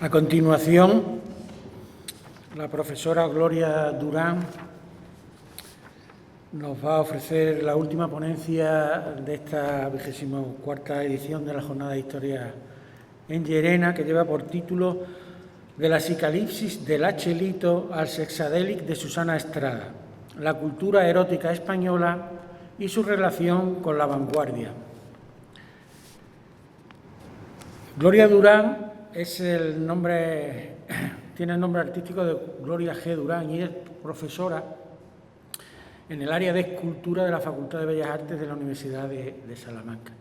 A continuación, la profesora Gloria Durán nos va a ofrecer la última ponencia de esta 24ª edición de la Jornada de Historia en Llerena, que lleva por título "De la psicalipsis del Hachelito al Sexadelic de Susana Estrada, la cultura erótica española y su relación con la vanguardia". Gloria Durán es el nombre, tiene el nombre artístico de Gloria G. Durán y es profesora en el área de escultura de la Facultad de Bellas Artes de la Universidad de Salamanca.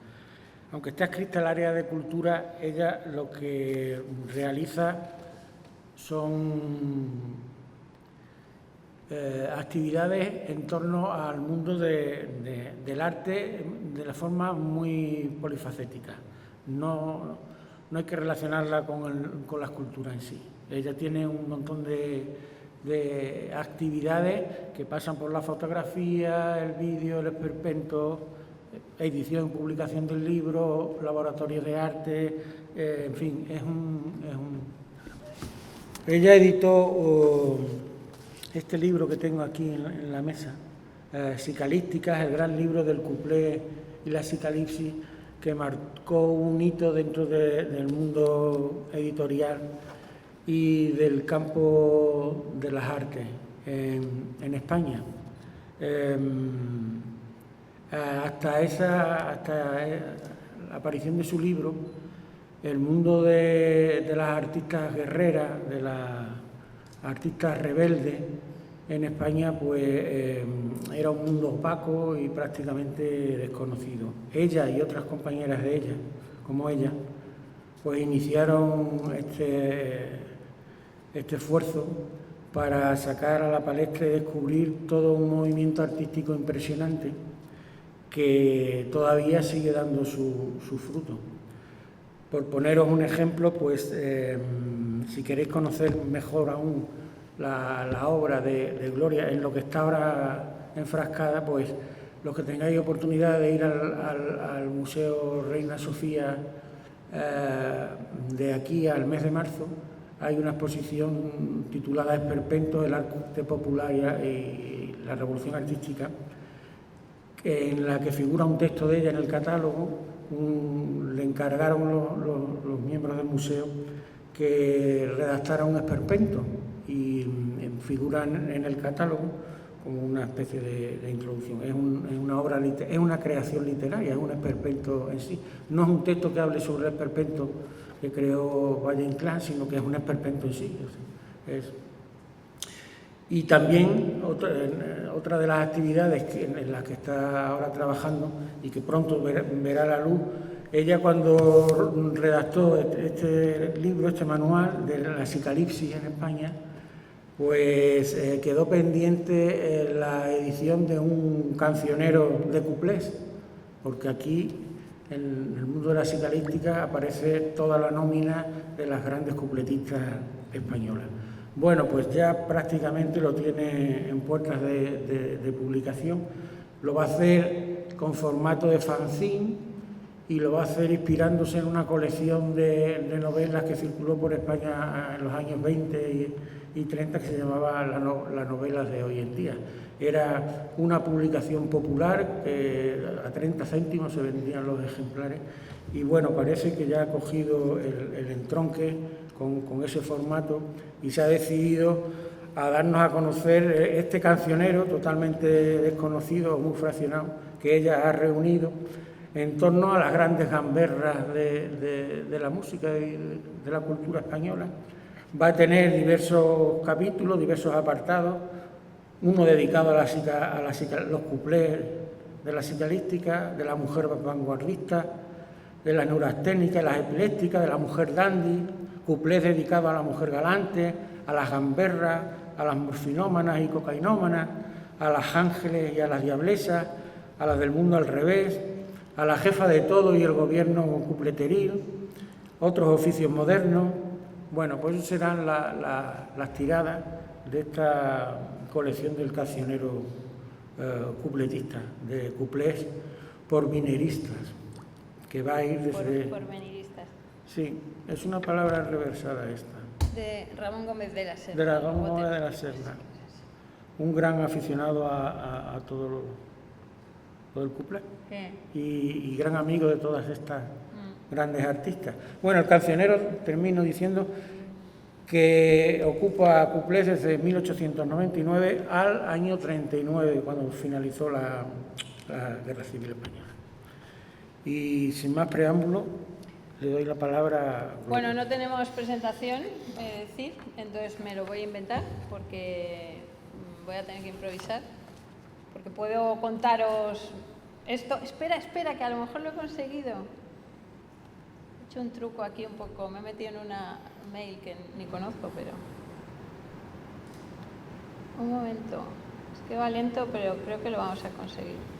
Aunque está adscrita al área de cultura, ella lo que realiza son actividades en torno al mundo del arte de la forma muy polifacética. No hay que relacionarla con la escultura en sí. Ella tiene un montón de actividades que pasan por la fotografía, el vídeo, el esperpento, edición y publicación del libro, laboratorios de arte, en fin, Ella editó este libro que tengo aquí en la mesa, Psicalípticas, el gran libro del cuplé y la psicalipsis, que marcó un hito dentro del mundo editorial y del campo de las artes en España. Hasta la aparición de su libro, el mundo de las artistas guerreras, de las artistas rebeldes en España, pues era un mundo opaco y prácticamente desconocido. Ella y otras compañeras de ella, como ella, pues iniciaron este esfuerzo para sacar a la palestra y descubrir todo un movimiento artístico impresionante que todavía sigue dando su fruto. Por poneros un ejemplo, pues si queréis conocer mejor aún la obra de Gloria, en lo que está ahora enfrascada, pues los que tengáis oportunidad de ir al Museo Reina Sofía de aquí al mes de marzo, hay una exposición titulada Esperpento, el arte popular y la revolución artística, en la que figura un texto de ella en el catálogo. Le encargaron los miembros del museo que redactara un esperpento y figuran en el catálogo como una especie de introducción. Es una obra, es una creación literaria, es un esperpento en sí. No es un texto que hable sobre el esperpento que creó Valle Inclán, sino que es un esperpento en sí. Y también otra de las actividades en las que está ahora trabajando y que pronto verá la luz, ella cuando redactó este libro, este manual de la psicalipsis en España, pues quedó pendiente la edición de un cancionero de cuplés, porque aquí en el mundo de la psicalíptica aparece toda la nómina de las grandes cupletistas españolas. Bueno, pues ya prácticamente lo tiene en puertas de publicación. Lo va a hacer con formato de fanzine y lo va a hacer inspirándose en una colección de novelas que circuló por España en los años 20 y 30, que se llamaba las novelas de hoy en día. Era una publicación popular, a 30 céntimos se vendían los ejemplares, y bueno, parece que ya ha cogido el entronque con ese formato y se ha decidido a darnos a conocer este cancionero totalmente desconocido, muy fraccionado, que ella ha reunido en torno a las grandes gamberras de la música y de la cultura española. Va a tener diversos capítulos, diversos apartados, uno dedicado a los cuplés de la psicalística, de la mujer vanguardista, de las neurasténicas, las epilépticas, de la mujer dandy, cuplés dedicados a la mujer galante, a las gamberras, a las morfinómanas y cocainómanas, a las ángeles y a las diablesas, a las del mundo al revés, a la jefa de todo y el gobierno cupleteril, otros oficios modernos. Bueno, pues esas serán las tiradas de esta colección del cancionero cupletista, de cuplés pormineristas, que va a ir desde... Pormeniristas. Sí, es una palabra reversada esta. De Ramón Gómez de la Serna. De Ramón Gómez de la Serna. Un gran aficionado a todo lo del cuplé. Y gran amigo de todas estas grandes artistas. Bueno, el cancionero, termino diciendo que ocupa cuplés desde 1899 al año 39, cuando finalizó la Guerra Civil Española. Y sin más preámbulo, le doy la palabra. Bueno, no tenemos presentación, decir, entonces me lo voy a inventar porque voy a tener que improvisar, porque puedo contaros esto. Espera, que a lo mejor lo he conseguido. He hecho un truco aquí un poco, me he metido en una mail que ni conozco, pero... Un momento, es que va lento, pero creo que lo vamos a conseguir.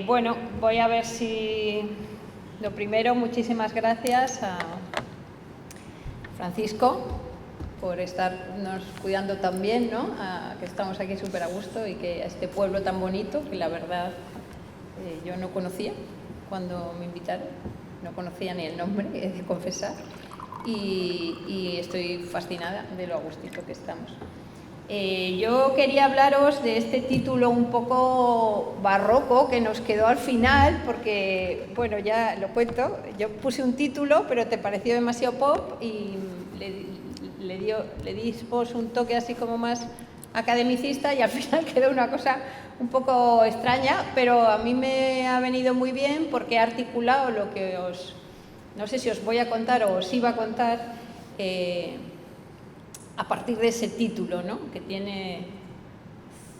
Bueno, voy a ver si... Lo primero, muchísimas gracias a Francisco por estarnos cuidando tan bien, ¿no? Que estamos aquí súper a gusto y que a este pueblo tan bonito, que la verdad yo no conocía cuando me invitaron, no conocía ni el nombre, he de confesar, y estoy fascinada de lo a gustito que estamos. Yo quería hablaros de este título un poco barroco que nos quedó al final, porque, bueno, ya lo cuento, yo puse un título, pero te pareció demasiado pop y le dimos un toque así como más academicista y al final quedó una cosa un poco extraña, pero a mí me ha venido muy bien porque he articulado lo que no sé si os voy a contar o os iba a contar, a partir de ese título, ¿no? Que tiene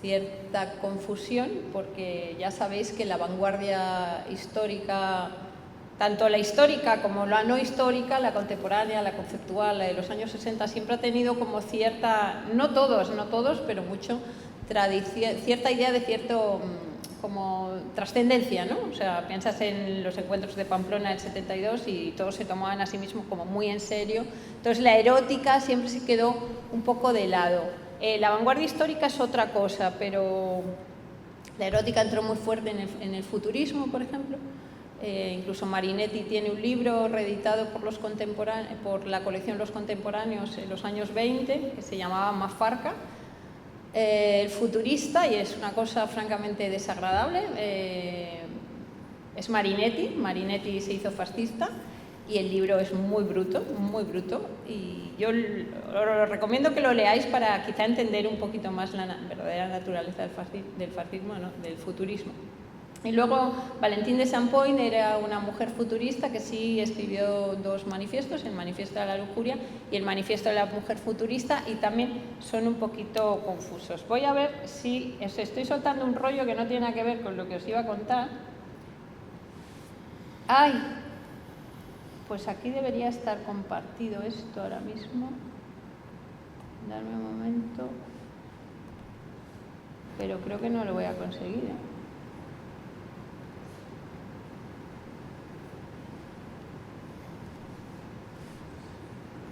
cierta confusión, porque ya sabéis que la vanguardia histórica, tanto la histórica como la no histórica, la contemporánea, la conceptual, la de los años 60, siempre ha tenido como cierta, no todos, pero mucho, cierta idea de cierto como trascendencia, ¿no? O sea, piensas en los encuentros de Pamplona del 72 y todos se tomaban a sí mismos como muy en serio. Entonces la erótica siempre se quedó un poco de lado. La vanguardia histórica es otra cosa, pero la erótica entró muy fuerte en el futurismo, por ejemplo. Incluso Marinetti tiene un libro reeditado por la colección Los Contemporáneos en los años 20, que se llamaba Mafarca. El futurista, y es una cosa francamente desagradable, es Marinetti se hizo fascista y el libro es muy bruto, y yo os recomiendo que lo leáis para quizá entender un poquito más la verdadera naturaleza del fascismo, ¿no? Del futurismo. Y luego Valentín de Sampoint era una mujer futurista que sí escribió dos manifiestos, el Manifiesto de la Lujuria y el Manifiesto de la Mujer Futurista, y también son un poquito confusos. Voy a ver si os estoy soltando un rollo que no tiene nada que ver con lo que os iba a contar. ¡Ay! Pues aquí debería estar compartido esto ahora mismo. Darme un momento. Pero creo que no lo voy a conseguir, ¿eh?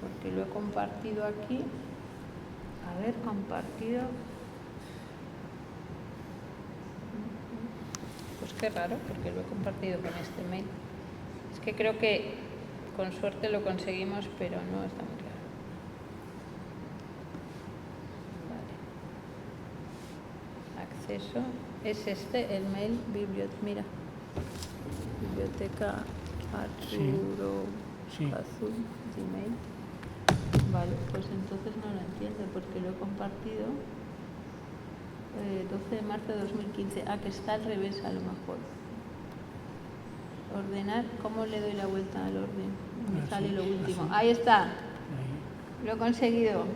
Porque lo he compartido aquí. A ver, compartido. Pues qué raro, porque lo he compartido con este mail. Es que creo que con suerte lo conseguimos, pero no está muy claro. Vale. Acceso. Es este, el mail, biblioteca Arturo Azul, Gmail. Vale, pues entonces no lo entiendo porque lo he compartido 12 de marzo de 2015. Que está al revés a lo mejor. Ordenar, ¿cómo le doy la vuelta al orden? Me sale lo último. Ahí está. Lo he conseguido.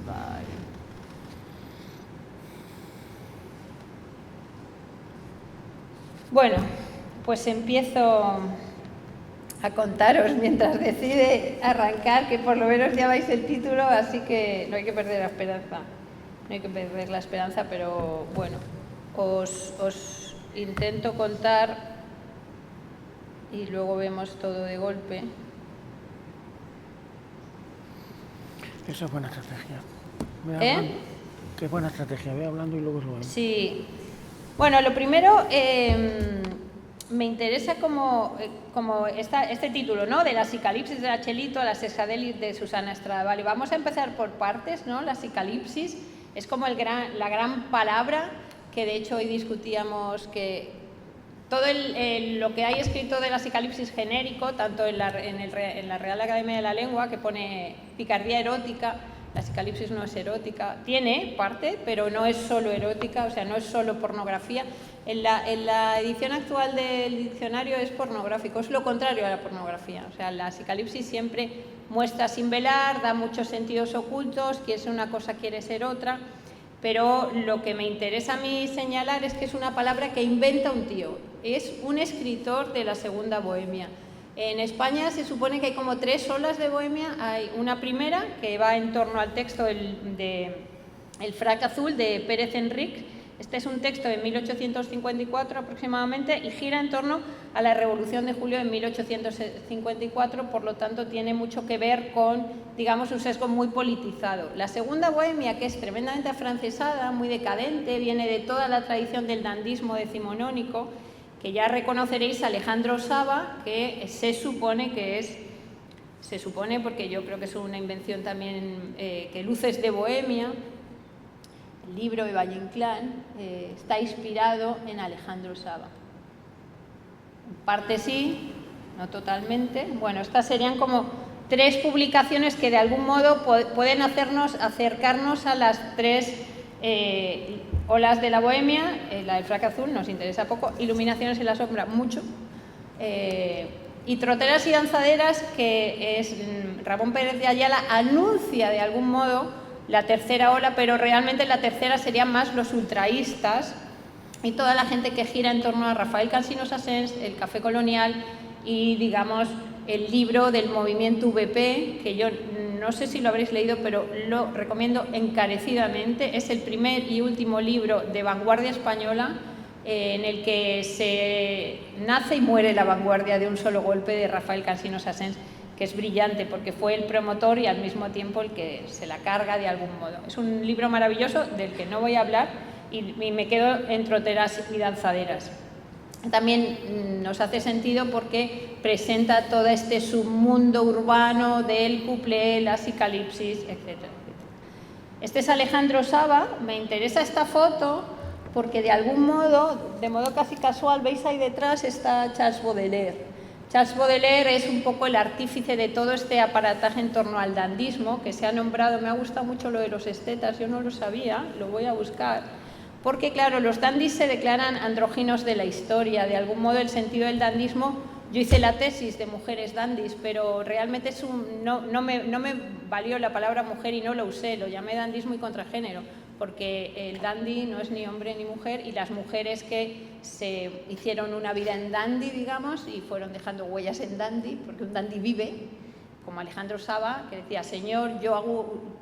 Vale. Bueno, pues empiezo a contaros mientras decide arrancar, que por lo menos ya veis el título, así que no hay que perder la esperanza. No hay que perder la esperanza, pero bueno, os intento contar y luego vemos todo de golpe. Eso es buena estrategia. Qué buena estrategia, ve hablando y luego lo vemos. Sí. Bueno, lo primero, me interesa como este título, ¿no? De la Sicalipsis de Chelito a la Sexadelis de Susana Stradivali. Vamos a empezar por partes, ¿no? La Sicalipsis es como la gran palabra que de hecho hoy discutíamos que todo lo que hay escrito de la Sicalipsis genérico, tanto en la Real Academia de la Lengua, que pone picardía erótica, la Sicalipsis no es erótica, tiene parte, pero no es solo erótica, o sea, no es solo pornografía. En la edición actual del diccionario es pornográfico, es lo contrario a la pornografía. O sea, la Sicalipsis siempre muestra sin velar, da muchos sentidos ocultos, quiere ser una cosa, quiere ser otra, pero lo que me interesa a mí señalar es que es una palabra que inventa un tío, es un escritor de la Segunda Bohemia. En España se supone que hay como 3 olas de Bohemia. Hay una primera que va en torno al texto de El frac azul de Pérez Enric. Este es un texto de 1854 aproximadamente y gira en torno a la Revolución de Julio de 1854, por lo tanto tiene mucho que ver con, digamos, un sesgo muy politizado. La Segunda Bohemia, que es tremendamente afrancesada, muy decadente, viene de toda la tradición del dandismo decimonónico, que ya reconoceréis a Alejandro Saba, que se supone porque yo creo que es una invención también, que Luces de Bohemia, el libro de Valle Inclán, está inspirado en Alejandro Saba. En parte sí, no totalmente. Bueno, estas serían como 3 publicaciones que de algún modo pueden acercarnos a las 3 olas de la Bohemia. La del frac azul nos interesa poco, Iluminaciones en la sombra mucho, y Troteras y danzaderas, que es Ramón Pérez de Ayala, anuncia de algún modo la tercera ola, pero realmente la tercera serían más los ultraístas y toda la gente que gira en torno a Rafael Cansinos Asens, el Café Colonial y, digamos, el libro del movimiento VP, que yo no sé si lo habréis leído, pero lo recomiendo encarecidamente. Es el primer y último libro de vanguardia española en el que se nace y muere la vanguardia de un solo golpe de Rafael Cansinos Asens, que es brillante porque fue el promotor y al mismo tiempo el que se la carga de algún modo. Es un libro maravilloso del que no voy a hablar y me quedo en Troteras y danzaderas. También nos hace sentido porque presenta todo este submundo urbano del cuplé, la Sicalipsis, etc. Este es Alejandro Saba. Me interesa esta foto porque de algún modo, de modo casi casual, veis ahí detrás está Charles Baudelaire. Charles Baudelaire es un poco el artífice de todo este aparataje en torno al dandismo, que se ha nombrado, me ha gustado mucho lo de los estetas, yo no lo sabía, lo voy a buscar, porque claro, los dandis se declaran andróginos de la historia, de algún modo el sentido del dandismo. Yo hice la tesis de mujeres dandis, pero realmente no me valió la palabra mujer y no lo usé, lo llamé dandismo y contragénero, porque el dandy no es ni hombre ni mujer y las mujeres que se hicieron una vida en dandy, digamos, y fueron dejando huellas en dandy, porque un dandy vive, como Alejandro Saba, que decía, señor,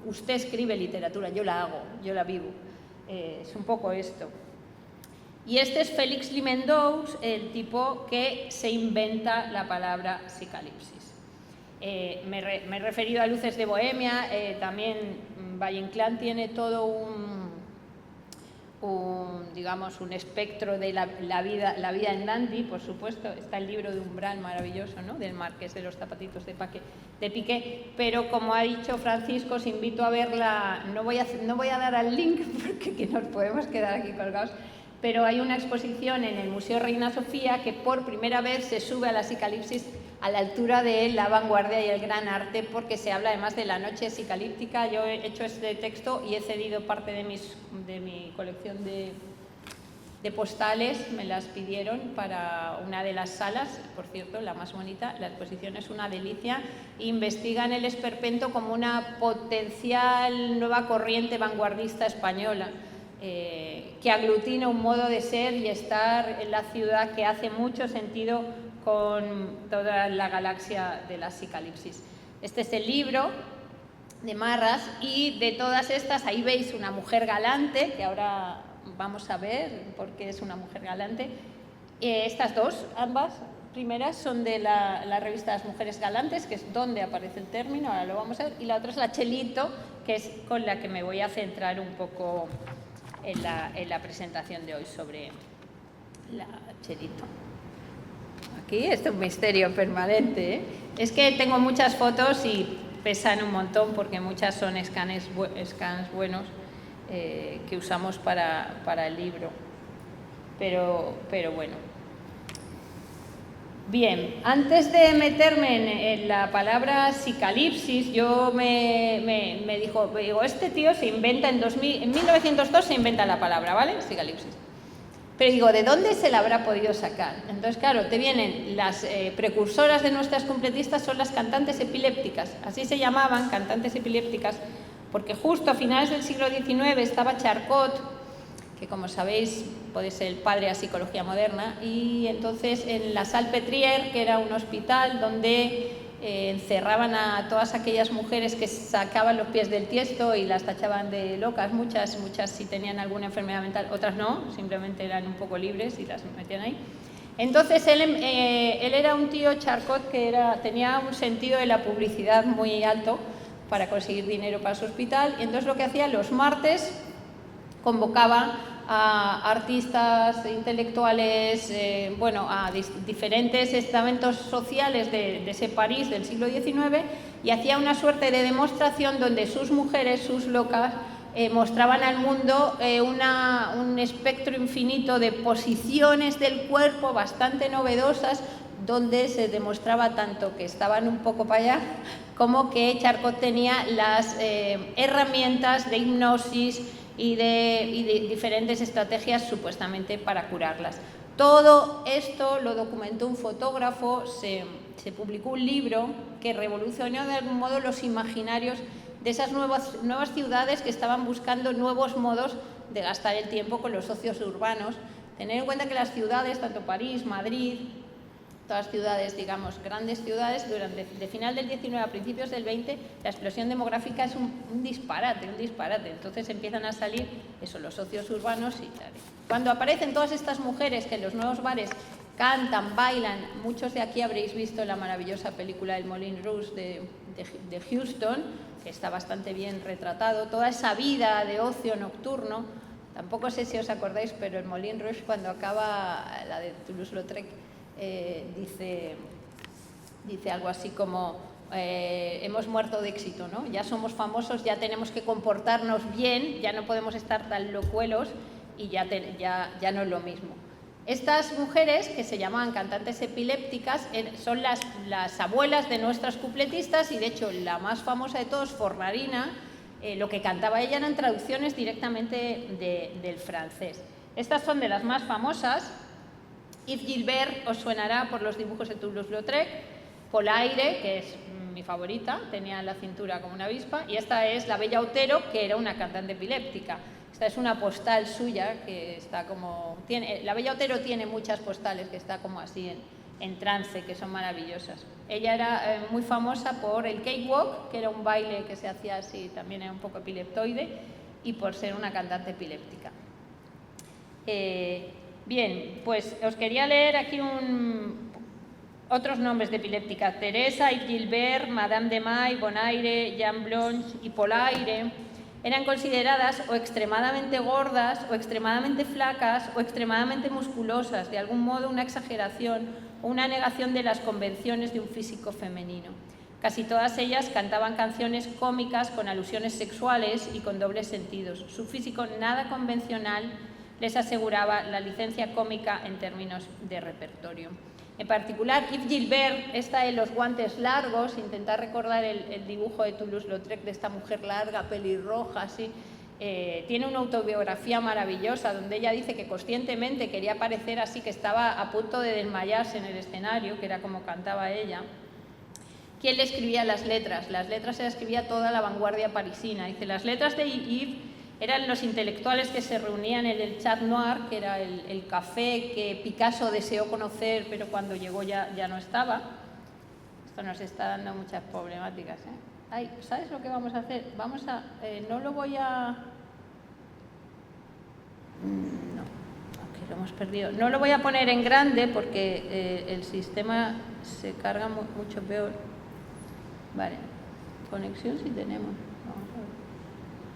usted escribe literatura, yo la hago, yo la vivo. Es un poco esto. Y este es Félix Limendous, el tipo que se inventa la palabra Sicalipsis. Me he referido a Luces de Bohemia, también Valle Inclán tiene todo digamos, un espectro de la vida en dandy, por supuesto. Está el libro de Umbral maravilloso, ¿no?, del Marqués de los Zapatitos de Piqué, pero como ha dicho Francisco, os invito a verla. No voy a dar al link porque nos podemos quedar aquí colgados, pero hay una exposición en el Museo Reina Sofía que por primera vez se sube a la Sicalipsis a la altura de la vanguardia y el gran arte, porque se habla además de la noche sicalíptica. Yo he hecho este texto y he cedido parte de mi colección de postales, me las pidieron para una de las salas, por cierto, la más bonita. La exposición es una delicia. Investigan el esperpento como una potencial nueva corriente vanguardista española, que aglutina un modo de ser y estar en la ciudad que hace mucho sentido con toda la galaxia de la Sicalipsis. Este es el libro de Marras, y de todas estas, ahí veis una mujer galante, que ahora vamos a ver por qué es una mujer galante. Estas dos, ambas primeras, son de la revista Las Mujeres Galantes, que es donde aparece el término, ahora lo vamos a ver, y la otra es la Chelito, que es con la que me voy a centrar un poco en la presentación de hoy sobre la Cherito. Aquí es un misterio permanente, ¿eh? Es que tengo muchas fotos y pesan un montón porque muchas son scans buenos que usamos para el libro. Pero bueno. Bien, antes de meterme en la palabra psicalipsis, yo me digo, este tío se inventa en 1902 se inventa la palabra, ¿vale? Psicalipsis. Pero digo, ¿de dónde se la habrá podido sacar? Entonces, claro, te vienen las precursoras de nuestras completistas, son las cantantes epilépticas. Así se llamaban, cantantes epilépticas, porque justo a finales del siglo XIX estaba Charcot, que como sabéis puede ser el padre a psicología moderna, y entonces en la Salpêtrière, que era un hospital donde encerraban a todas aquellas mujeres que sacaban los pies del tiesto y las tachaban de locas, muchas si tenían alguna enfermedad mental, otras no, simplemente eran un poco libres y las metían ahí. Entonces él era un tío, Charcot, que tenía un sentido de la publicidad muy alto para conseguir dinero para su hospital, y entonces lo que hacía los martes convocaba a artistas, intelectuales, a diferentes estamentos sociales de ese París del siglo XIX, y hacía una suerte de demostración donde sus mujeres, sus locas, mostraban al mundo un espectro infinito de posiciones del cuerpo bastante novedosas, donde se demostraba tanto que estaban un poco para allá como que Charcot tenía las herramientas de hipnosis y de diferentes estrategias supuestamente para curarlas. Todo esto lo documentó un fotógrafo, se publicó un libro que revolucionó de algún modo los imaginarios de esas nuevas ciudades que estaban buscando nuevos modos de gastar el tiempo con los ocios urbanos. Tener en cuenta que las ciudades, tanto París, Madrid, todas ciudades, digamos, grandes ciudades, de final del 19 a principios del 20, la explosión demográfica es un disparate. Entonces empiezan a salir los socios urbanos y tal. Cuando aparecen todas estas mujeres que en los nuevos bares cantan, bailan, muchos de aquí habréis visto la maravillosa película El Moulin Rouge de Huston, que está bastante bien retratado, toda esa vida de ocio nocturno. Tampoco sé si os acordáis, pero el Moulin Rouge, cuando acaba la de Toulouse-Lautrec, dice algo así como hemos muerto de éxito, ¿no? Ya somos famosos, ya tenemos que comportarnos bien, ya no podemos estar tan locuelos y ya no es lo mismo. Estas mujeres, que se llamaban cantantes epilépticas, son las abuelas de nuestras cupletistas, y de hecho la más famosa de todos, Fornarina, lo que cantaba ella eran traducciones directamente del francés. Estas son de las más famosas. Yves Gilbert os suenará por los dibujos de Toulouse-Lautrec, Polaire, que es mi favorita, tenía la cintura como una avispa, y esta es la Bella Otero, que era una cantante epiléptica. Esta es una postal suya que está como... la Bella Otero tiene muchas postales que está como así en trance, que son maravillosas. Ella era muy famosa por el cakewalk, que era un baile que se hacía así, también era un poco epileptoide, y por ser una cantante epiléptica. Bien, pues os quería leer aquí otros nombres de epilépticas: Teresa, Yves Gilbert, Madame de May, Bonaire, Jeanne Blanche y Polaire. Eran consideradas o extremadamente gordas, o extremadamente flacas, o extremadamente musculosas, de algún modo una exageración o una negación de las convenciones de un físico femenino. Casi todas ellas cantaban canciones cómicas con alusiones sexuales y con dobles sentidos. Su físico nada convencional les aseguraba la licencia cómica en términos de repertorio. En particular, Yves Gilbert, esta de los guantes largos, intentar recordar el dibujo de Toulouse-Lautrec de esta mujer larga, pelirroja, así, tiene una autobiografía maravillosa donde ella dice que conscientemente quería parecer así, que estaba a punto de desmayarse en el escenario, que era como cantaba ella. ¿Quién le escribía las letras? Las letras se las escribía toda la vanguardia parisina. Dice, las letras de Yves eran los intelectuales que se reunían en el Chat Noir, que era el café que Picasso deseó conocer, pero cuando llegó ya no estaba. Esto nos está dando muchas problemáticas, ¿eh? Ay, ¿sabes lo que vamos a hacer? No lo voy a... No, aquí lo hemos perdido. No lo voy a poner en grande porque el sistema se carga mucho peor. Vale, conexión sí tenemos. Vamos a ver.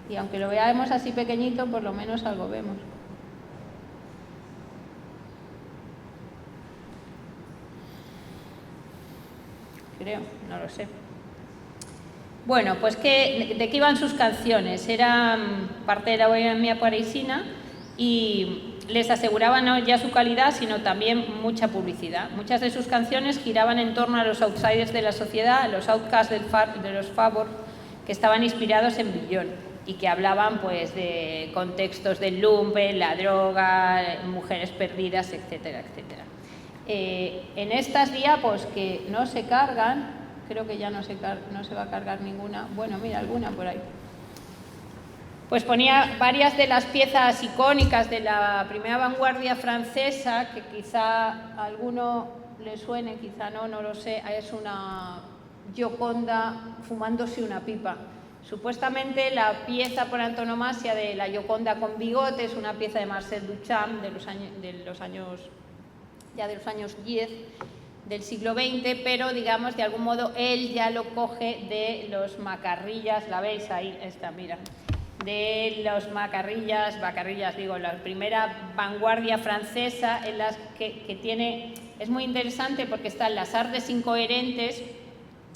Y aunque lo veamos así pequeñito, por lo menos algo vemos. Creo, no lo sé. Bueno, pues ¿de qué iban sus canciones? Eran parte de la bohemia parisina y les aseguraban no ya su calidad, sino también mucha publicidad. Muchas de sus canciones giraban en torno a los outsiders de la sociedad, a los outcasts de los favors, que estaban inspirados en Villon y que hablaban pues de contextos del lumpen, la droga, mujeres perdidas, etcétera, etcétera. En estas diapos que no se cargan, creo que ya no se va a cargar ninguna, bueno, mira, alguna por ahí. Pues ponía varias de las piezas icónicas de la primera vanguardia francesa, que quizá a alguno le suene, quizá no lo sé, es una Gioconda fumándose una pipa. Supuestamente la pieza por antonomasia de la Gioconda con bigote es una pieza de Marcel Duchamp de los años 10 del siglo XX, pero digamos de algún modo él ya lo coge de los Macarrillas, la veis ahí, esta, mira, de los Macarrillas, digo, la primera vanguardia francesa en las que tiene, es muy interesante porque están las artes incoherentes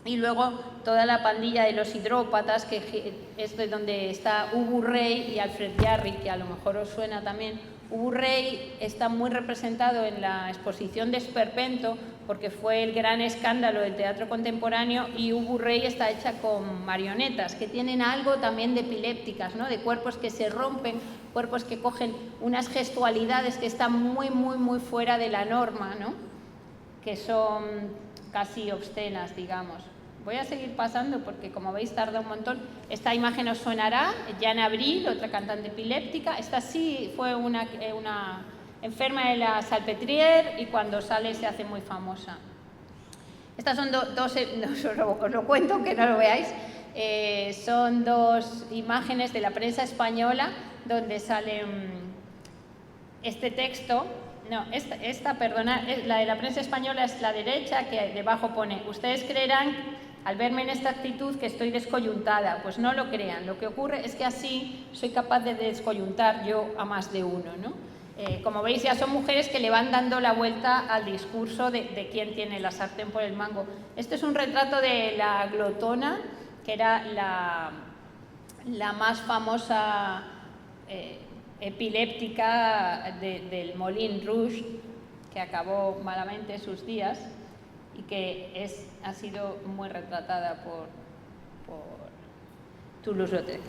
y luego toda la pandilla de los hidrópatas, que es de donde está Ubu Rey y Alfred Jarry, que a lo mejor os suena también. Ubu Rey está muy representado en la exposición de Esperpento porque fue el gran escándalo del teatro contemporáneo, y Ubu Rey está hecha con marionetas que tienen algo también de epilépticas, ¿no? De cuerpos que se rompen, cuerpos que cogen unas gestualidades que están muy, muy, muy fuera de la norma, ¿no? Que son casi obscenas, digamos. Voy a seguir pasando porque, como veis, tarda un montón. Esta imagen os sonará, Jeanne Avril, otra cantante epiléptica. Esta sí fue una enferma de la Salpêtrière y cuando sale se hace muy famosa. Estas son os lo cuento, que no lo veáis. Son dos imágenes de la prensa española donde sale este texto. No, perdona, la de la prensa española es la derecha, que debajo pone: ustedes creerán, al verme en esta actitud, que estoy descoyuntada. Pues no lo crean, lo que ocurre es que así soy capaz de descoyuntar yo a más de uno, ¿no? Como veis, ya son mujeres que le van dando la vuelta al discurso de quién tiene la sartén por el mango. Este es un retrato de la glotona, que era la más famosa epiléptica del Moulin Rouge, que acabó malamente sus días y que ha sido muy retratada por Toulouse-Lautrec.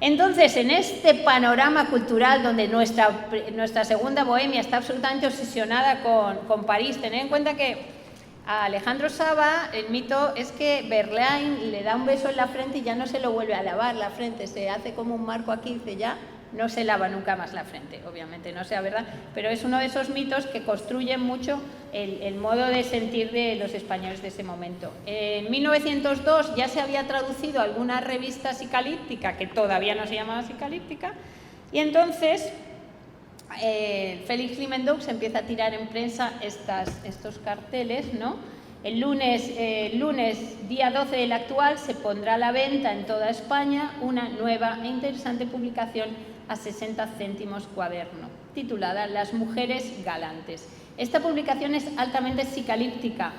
Entonces, en este panorama cultural donde nuestra segunda bohemia está absolutamente obsesionada con París, tened en cuenta que a Alejandro Saba el mito es que Verlaine le da un beso en la frente y ya no se lo vuelve a lavar la frente, se hace como un marco aquí, dice ya no se lava nunca más la frente. Obviamente no sea verdad, pero es uno de esos mitos que construyen mucho el modo de sentir de los españoles de ese momento. En 1902 ya se había traducido alguna revista psicalíptica, que todavía no se llamaba psicalíptica, y entonces Félix Climent-Doux empieza a tirar en prensa estos carteles, ¿no? El lunes día 12 del actual se pondrá a la venta en toda España una nueva e interesante publicación a 60 céntimos cuaderno, titulada Las mujeres galantes. Esta publicación es altamente psicalíptica.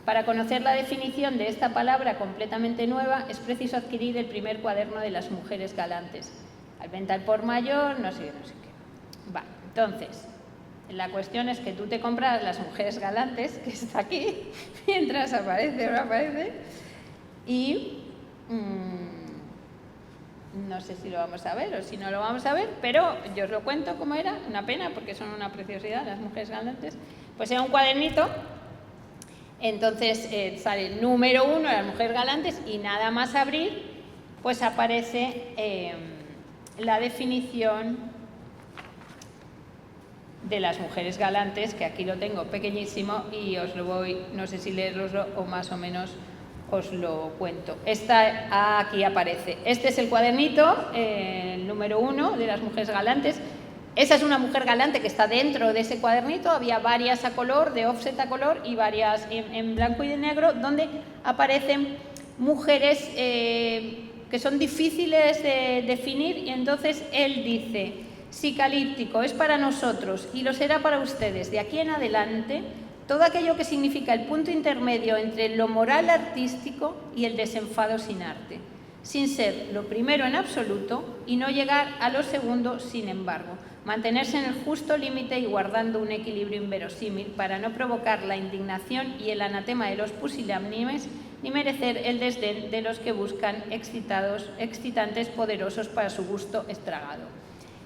Para conocer la definición de esta palabra completamente nueva es preciso adquirir el primer cuaderno de Las mujeres galantes. Al venta al por mayor, no sé qué. Vale, entonces, la cuestión es que tú te compras Las mujeres galantes, que está aquí, mientras aparece o no aparece, y no sé si lo vamos a ver o si no lo vamos a ver, pero yo os lo cuento cómo era, una pena porque son una preciosidad Las mujeres galantes. Pues era un cuadernito, entonces sale el número 1 de Las mujeres galantes y nada más abrir, pues aparece la definición de Las mujeres galantes, que aquí lo tengo pequeñísimo y os lo voy, no sé si leeroslo o más o menos os lo cuento. Aquí aparece. Este es el cuadernito, el número 1 de Las mujeres galantes. Esa es una mujer galante que está dentro de ese cuadernito. Había varias a color, de offset a color, y varias en blanco y de negro, donde aparecen mujeres que son difíciles de definir, y entonces él dice: psicalíptico es para nosotros y lo será para ustedes de aquí en adelante todo aquello que significa el punto intermedio entre lo moral artístico y el desenfado sin arte, sin ser lo primero en absoluto y no llegar a lo segundo sin embargo, mantenerse en el justo límite y guardando un equilibrio inverosímil para no provocar la indignación y el anatema de los pusilánimes ni merecer el desdén de los que buscan excitantes poderosos para su gusto estragado.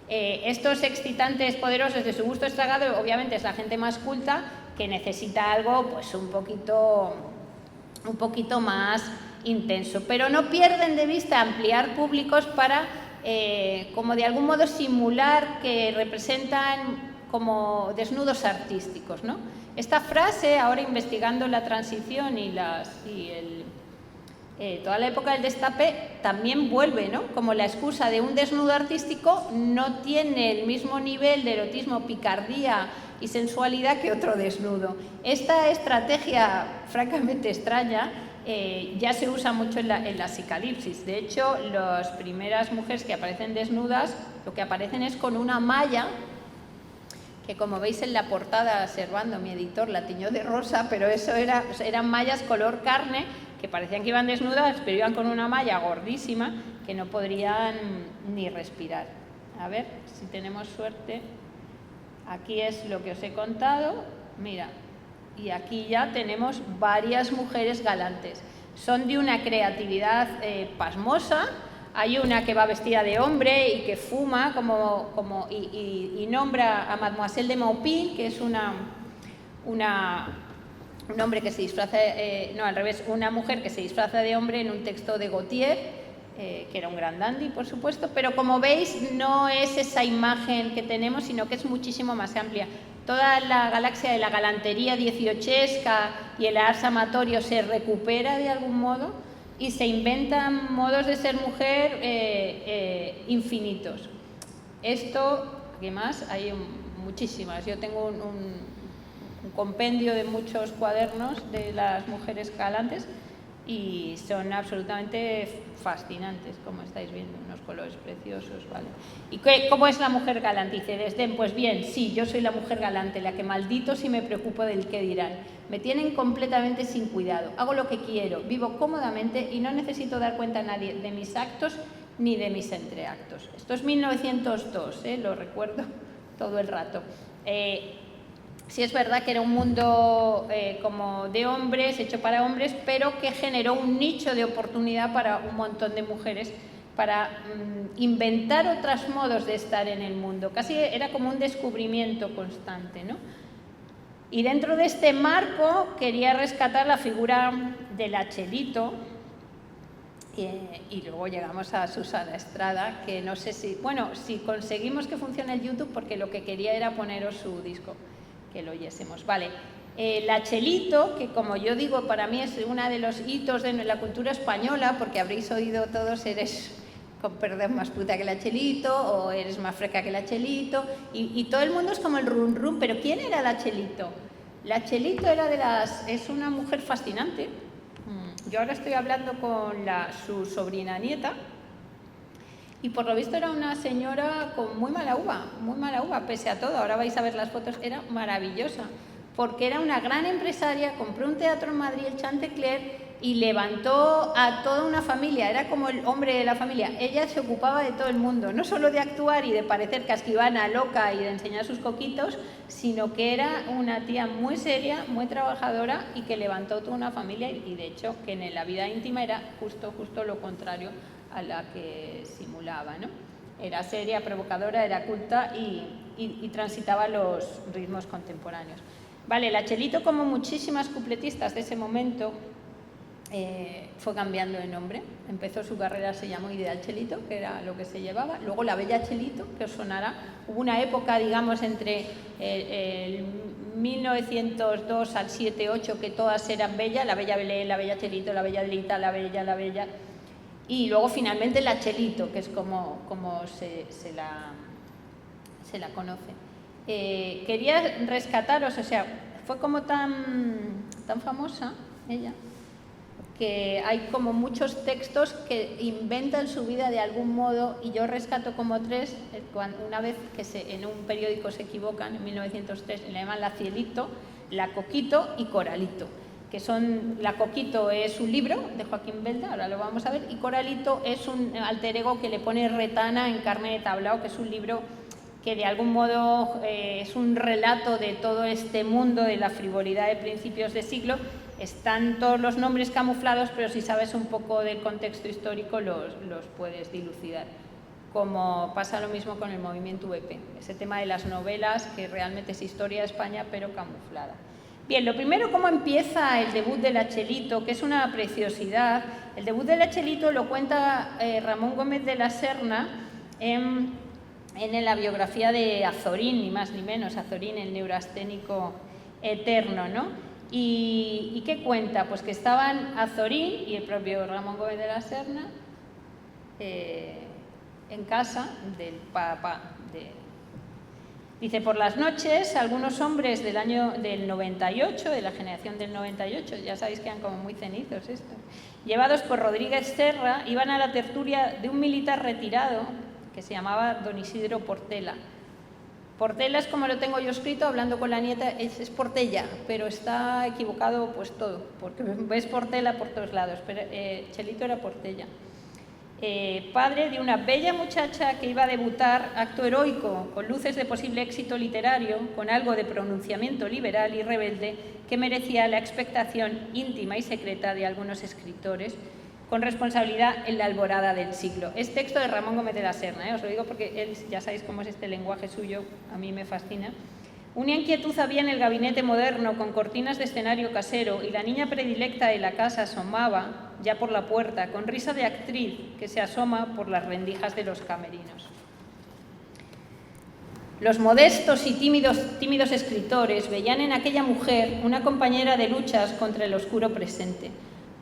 Estos excitantes poderosos de su gusto estragado obviamente es la gente más culta que necesita algo pues un poquito más intenso, pero no pierden de vista ampliar públicos para como de algún modo simular que representan como desnudos artísticos, ¿no? Esta frase, ahora investigando la transición y toda la época del destape, también vuelve, ¿no? Como la excusa de un desnudo artístico no tiene el mismo nivel de erotismo, picardía y sensualidad que otro desnudo. Esta estrategia francamente extraña ya se usa mucho en la psicalipsis. De hecho, las primeras mujeres que aparecen desnudas, lo que aparecen es con una malla, que como veis en la portada, Servando, mi editor, la tiñó de rosa, pero eso eran mallas color carne, que parecían que iban desnudas, pero iban con una malla gordísima, que no podrían ni respirar. A ver si tenemos suerte. Aquí es lo que os he contado, mira, y aquí ya tenemos varias mujeres galantes. Son de una creatividad pasmosa. Hay una que va vestida de hombre y que fuma y nombra a Mademoiselle de Maupin, que es un hombre que se disfraza, una mujer que se disfraza de hombre en un texto de Gautier, que era un gran dandy, por supuesto, pero como veis no es esa imagen que tenemos, sino que es muchísimo más amplia. Toda la galaxia de la galantería dieciochesca y el ars amatorio se recupera de algún modo y se inventan modos de ser mujer infinitos. Esto, ¿qué más? Hay muchísimas. Yo tengo un compendio de muchos cuadernos de las mujeres galantes y son absolutamente fascinantes, como estáis viendo, unos colores preciosos, ¿vale? ¿Y cómo es la mujer galante? Dice Desdén, pues bien, sí, yo soy la mujer galante, la que maldito si me preocupo del qué dirán. Me tienen completamente sin cuidado, hago lo que quiero, vivo cómodamente y no necesito dar cuenta a nadie de mis actos ni de mis entreactos. Esto es 1902, lo recuerdo todo el rato. Sí es verdad que era un mundo como de hombres, hecho para hombres, pero que generó un nicho de oportunidad para un montón de mujeres para inventar otros modos de estar en el mundo. Casi era como un descubrimiento constante, ¿no? Y dentro de este marco quería rescatar la figura de la Chelito, y luego llegamos a Susana Estrada, que no sé si conseguimos que funcione el YouTube, porque lo que quería era poneros su disco, que lo oyésemos. Vale, la Chelito, que como yo digo, para mí es uno de los hitos de la cultura española, porque habréis oído todos, eres, con perdón, más puta que la Chelito, o eres más freca que la Chelito, y todo el mundo es como el rum rum, pero ¿quién era la Chelito? La Chelito es una mujer fascinante. Yo ahora estoy hablando con su sobrina nieta, y por lo visto era una señora con muy mala uva, pese a todo. Ahora vais a ver las fotos, era maravillosa, porque era una gran empresaria, compró un teatro en Madrid, el Chantecler, y levantó a toda una familia, era como el hombre de la familia. Ella se ocupaba de todo el mundo, no solo de actuar y de parecer casquivana, loca y de enseñar sus coquitos, sino que era una tía muy seria, muy trabajadora y que levantó toda una familia, y de hecho que en la vida íntima era justo lo contrario a la que simulaba, ¿no? Era seria, provocadora, era culta y transitaba los ritmos contemporáneos. Vale, la Chelito, como muchísimas cupletistas de ese momento, fue cambiando de nombre. Empezó su carrera, se llamó Ideal Chelito, que era lo que se llevaba. Luego la Bella Chelito, que os sonará. Hubo una época, digamos, entre el 1902 al 7-8, que todas eran bellas, la Bella Belén, la Bella Chelito, la Bella Lita, la Bella... Y luego finalmente la Chelito, que es como se la conoce. Quería rescataros, o sea, fue como tan famosa ella, que hay como muchos textos que inventan su vida de algún modo, y yo rescato como 3, una vez que en un periódico se equivocan, en 1903, le llaman La Cielito, La Coquito y Coralito, que son, La Coquito es un libro de Joaquín Belda, ahora lo vamos a ver, y Coralito es un alter ego que le pone Retana en Carne de Tablao, que es un libro que de algún modo es un relato de todo este mundo de la frivolidad de principios de siglo. Están todos los nombres camuflados, pero si sabes un poco del contexto histórico los puedes dilucidar. Como pasa lo mismo con el movimiento VP, ese tema de las novelas, que realmente es historia de España, pero camuflada. Bien, lo primero, ¿cómo empieza el debut de La Chelito?, que es una preciosidad. El debut de La Chelito lo cuenta Ramón Gómez de la Serna en la biografía de Azorín, ni más ni menos, Azorín, el neurasténico eterno, ¿no? ¿Y qué cuenta? Pues que estaban Azorín y el propio Ramón Gómez de la Serna en casa del papá. Dice, por las noches, algunos hombres del año del 98, de la generación del 98, ya sabéis que eran como muy cenizos estos, llevados por Rodríguez Serra, iban a la tertulia de un militar retirado que se llamaba don Isidro Portela. Portela es como lo tengo yo escrito, hablando con la nieta, es Portella, pero está equivocado pues todo, porque ves Portela por todos lados, pero Chelito era Portella. Padre de una bella muchacha que iba a debutar, acto heroico, con luces de posible éxito literario, con algo de pronunciamiento liberal y rebelde que merecía la expectación íntima y secreta de algunos escritores, con responsabilidad en la alborada del siglo. Es texto de Ramón Gómez de la Serna, os lo digo porque él, ya sabéis cómo es este lenguaje suyo, a mí me fascina. Una inquietud había en el gabinete moderno, con cortinas de escenario casero, y la niña predilecta de la casa asomaba, ya por la puerta, con risa de actriz que se asoma por las rendijas de los camerinos. Los modestos y tímidos escritores veían en aquella mujer una compañera de luchas contra el oscuro presente.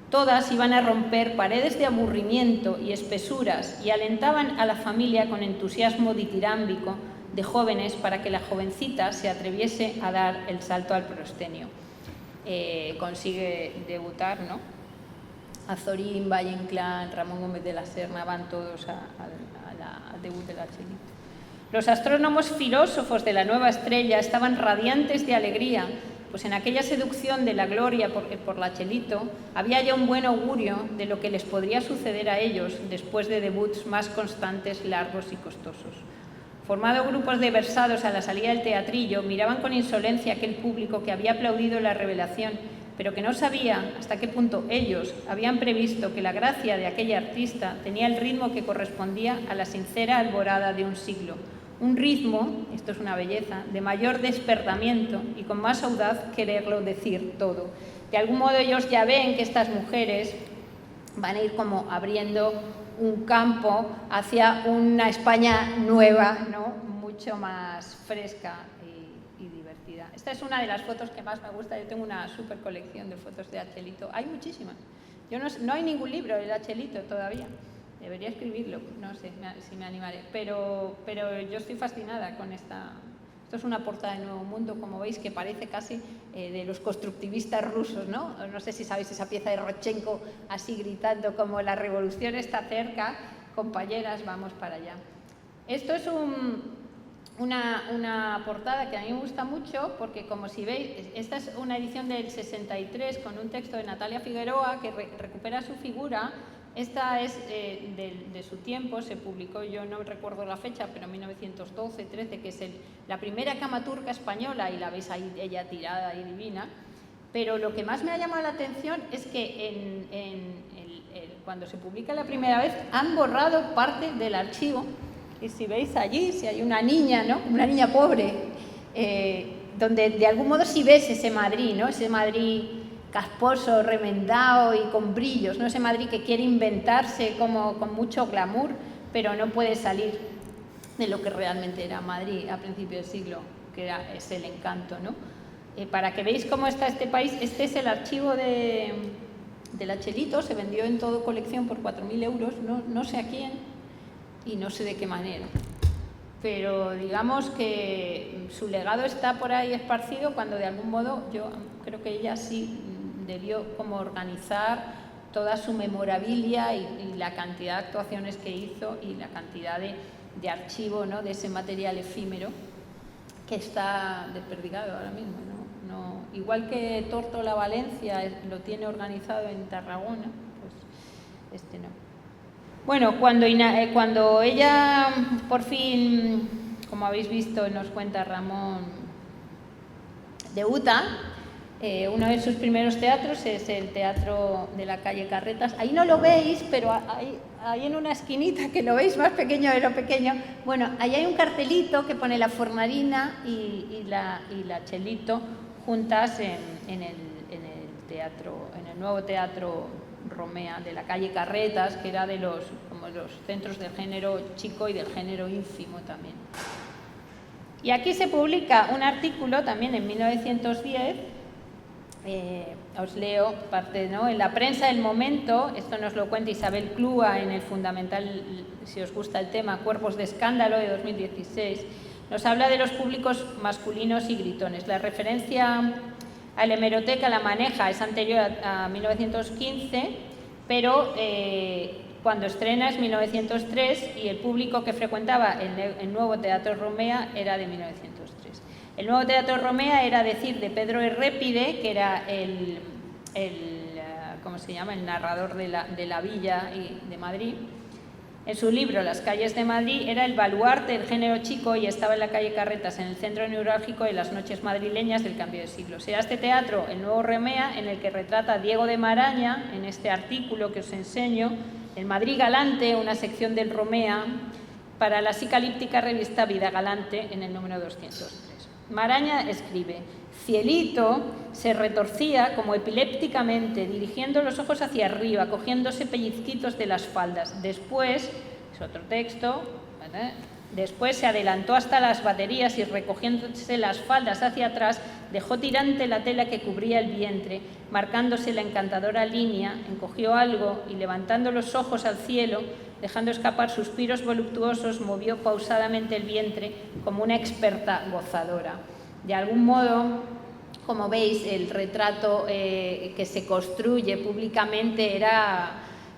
Todas iban a romper paredes de aburrimiento y espesuras y alentaban a la familia con entusiasmo ditirámbico de jóvenes para que la jovencita se atreviese a dar el salto al proscenio. Consigue debutar, ¿no? Azorín, Valle Inclán, Ramón Gómez de la Serna, van todos al debut de La Chelito. Los astrónomos filósofos de la nueva estrella estaban radiantes de alegría, pues en aquella seducción de la gloria por La Chelito había ya un buen augurio de lo que les podría suceder a ellos después de debuts más constantes, largos y costosos. Formado grupos de versados a la salida del teatrillo, miraban con insolencia aquel público que había aplaudido la revelación, pero que no sabía hasta qué punto ellos habían previsto que la gracia de aquella artista tenía el ritmo que correspondía a la sincera alborada de un siglo. Un ritmo, esto es una belleza, de mayor despertamiento y con más audaz quererlo decir todo. De algún modo ellos ya ven que estas mujeres van a ir como abriendo un campo hacia una España nueva, ¿no? Mucho más fresca y divertida. Esta es una de las fotos que más me gusta. Yo tengo una super colección de fotos de La Chelito. Hay muchísimas. No hay ningún libro de La Chelito todavía. Debería escribirlo, no sé si me animaré, pero yo estoy fascinada con esta. Esto es una portada de Nuevo Mundo, como veis, que parece casi de los constructivistas rusos, ¿no? No sé si sabéis esa pieza de Rodchenko así gritando como la revolución está cerca, compañeras, vamos para allá. Esto es una portada que a mí me gusta mucho porque, como si veis, esta es una edición del 63 con un texto de Natalia Figueroa que recupera su figura. Esta es de su tiempo, se publicó, yo no recuerdo la fecha, pero en 1912-13, que es la primera cama turca española, y la veis ahí ella tirada y divina. Pero lo que más me ha llamado la atención es que cuando se publica la primera vez han borrado parte del archivo, y si veis allí, si hay una niña, ¿no? Una niña pobre, donde de algún modo sí ves ese Madrid, ¿no? Ese Madrid casposo, remendado y con brillos, ¿no? Ese Madrid que quiere inventarse como con mucho glamour, pero no puede salir de lo que realmente era Madrid a principios del siglo, que es el encanto, ¿no? Para que veáis cómo está este país, este es el archivo de La Chelito, se vendió en todo colección por 4.000 euros, no sé a quién y no sé de qué manera. Pero digamos que su legado está por ahí esparcido cuando de algún modo yo creo que ella sí debió como organizar toda su memorabilia y la cantidad de actuaciones que hizo y la cantidad de archivo, ¿no?, de ese material efímero que está desperdigado ahora mismo, ¿no? Igual que Tórtola Valencia lo tiene organizado en Tarragona, pues este no. Bueno, cuando ella por fin, como habéis visto, nos cuenta Ramón, debuta, uno de sus primeros teatros es el Teatro de la Calle Carretas. Ahí no lo veis, pero ahí en una esquinita, que lo veis más pequeño de lo pequeño, bueno, ahí hay un cartelito que pone la Fornarina y la Chelito juntas en el teatro, en el nuevo Teatro Romea de la Calle Carretas, que era como los centros del género chico y del género ínfimo también. Y aquí se publica un artículo también en 1910, os leo parte, ¿no? En la prensa del momento, esto nos lo cuenta Isabel Clúa en el fundamental, si os gusta el tema, Cuerpos de Escándalo, de 2016, nos habla de los públicos masculinos y gritones. La referencia a la hemeroteca la maneja, es anterior a 1915, pero cuando estrena es 1903 y el público que frecuentaba el nuevo Teatro Romea era de 1903. El nuevo Teatro Romea era decir de Pedro Errépide, que era ¿cómo se llama?, el narrador de la Villa de Madrid. En su libro Las calles de Madrid era el baluarte del género chico y estaba en la calle Carretas, en el centro neurálgico de las noches madrileñas del cambio de siglo. Será este teatro, el nuevo Romea, en el que retrata Diego de Maraña, en este artículo que os enseño, el Madrid Galante, una sección del Romea, para la psicalíptica revista Vida Galante, en el número 203. Maraña escribe: Cielito se retorcía como epilépticamente, dirigiendo los ojos hacia arriba, cogiéndose pellizquitos de las faldas. Después, es otro texto, ¿verdad?, después se adelantó hasta las baterías y, recogiéndose las faldas hacia atrás, dejó tirante la tela que cubría el vientre, marcándose la encantadora línea, encogió algo y, levantando los ojos al cielo, dejando escapar suspiros voluptuosos, movió pausadamente el vientre como una experta gozadora. De algún modo, como veis, el retrato que se construye públicamente era,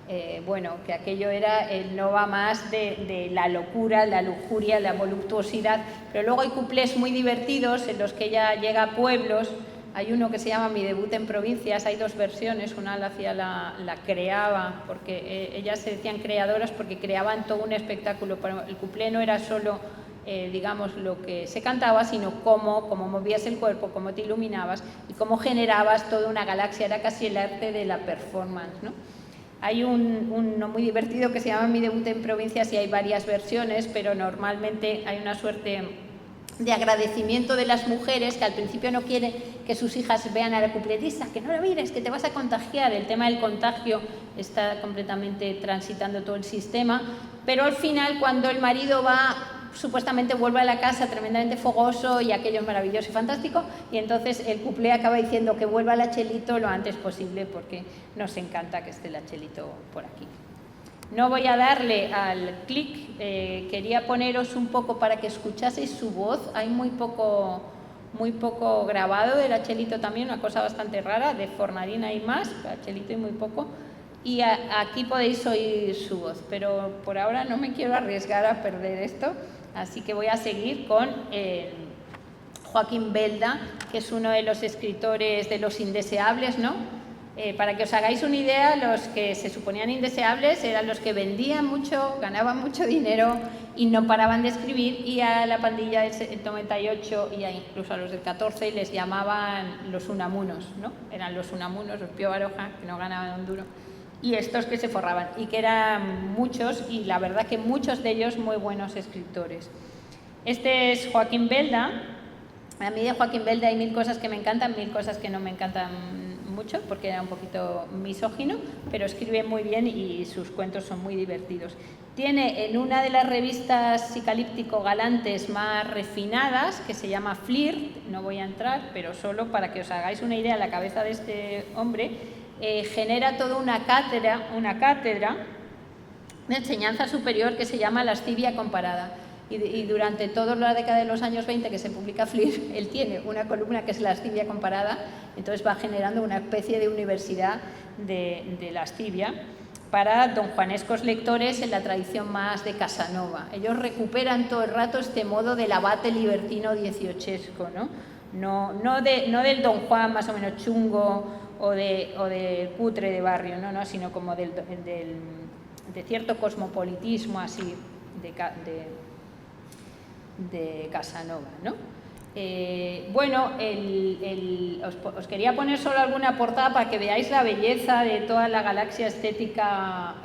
que aquello era el no va más de la locura, la lujuria, la voluptuosidad, pero luego hay cuplés muy divertidos en los que ella llega a pueblos. Hay uno que se llama Mi debut en provincias, hay dos versiones, una la creaba, porque ellas se decían creadoras porque creaban todo un espectáculo, pero el cuplé no era solo, digamos, lo que se cantaba, sino cómo movías el cuerpo, cómo te iluminabas y cómo generabas toda una galaxia, era casi el arte de la performance, ¿no? Hay uno muy divertido que se llama Mi debut en provincias y hay varias versiones, pero normalmente hay una suerte de agradecimiento de las mujeres que al principio no quieren que sus hijas vean a la cupletista, que no la mires, que te vas a contagiar. El tema del contagio está completamente transitando todo el sistema, pero al final, cuando el marido supuestamente vuelve a la casa tremendamente fogoso y aquello es maravilloso y fantástico, y entonces el cuplé acaba diciendo que vuelva la Chelito lo antes posible porque nos encanta que esté la Chelito por aquí. No voy a darle al clic, quería poneros un poco para que escuchaseis su voz. Hay muy poco grabado de la Chelito también, una cosa bastante rara, de Fornarina y más, la Chelito y muy poco. Y aquí podéis oír su voz, pero por ahora no me quiero arriesgar a perder esto, así que voy a seguir con Joaquín Belda, que es uno de los escritores de Los Indeseables, ¿no? Para que os hagáis una idea, los que se suponían indeseables eran los que vendían mucho, ganaban mucho dinero y no paraban de escribir, y a la pandilla del 98 y incluso a los del 14 les llamaban los unamunos, ¿no? Eran los unamunos, los Pío Baroja, que no ganaban un duro, y estos que se forraban, y que eran muchos, y la verdad que muchos de ellos muy buenos escritores. Este es Joaquín Belda. A mí de Joaquín Belda hay 1000 cosas que me encantan, 1000 cosas que no me encantan mucho porque era un poquito misógino, pero escribe muy bien y sus cuentos son muy divertidos. Tiene en una de las revistas psicalíptico galantes más refinadas, que se llama Flirt, no voy a entrar, pero solo para que os hagáis una idea, la cabeza de este hombre genera toda una cátedra de enseñanza superior que se llama Lascivia comparada. Y durante toda la década de los años 20 que se publica Flir, él tiene una columna que es lascivia comparada, entonces va generando una especie de universidad de lascivia para donjuanescos lectores en la tradición más de Casanova. Ellos recuperan todo el rato este modo del abate libertino dieciochesco, no del Don Juan más o menos chungo o de cutre de barrio, sino como de cierto cosmopolitismo así de Casanova, Bueno, os quería poner solo alguna portada para que veáis la belleza de toda la galaxia estética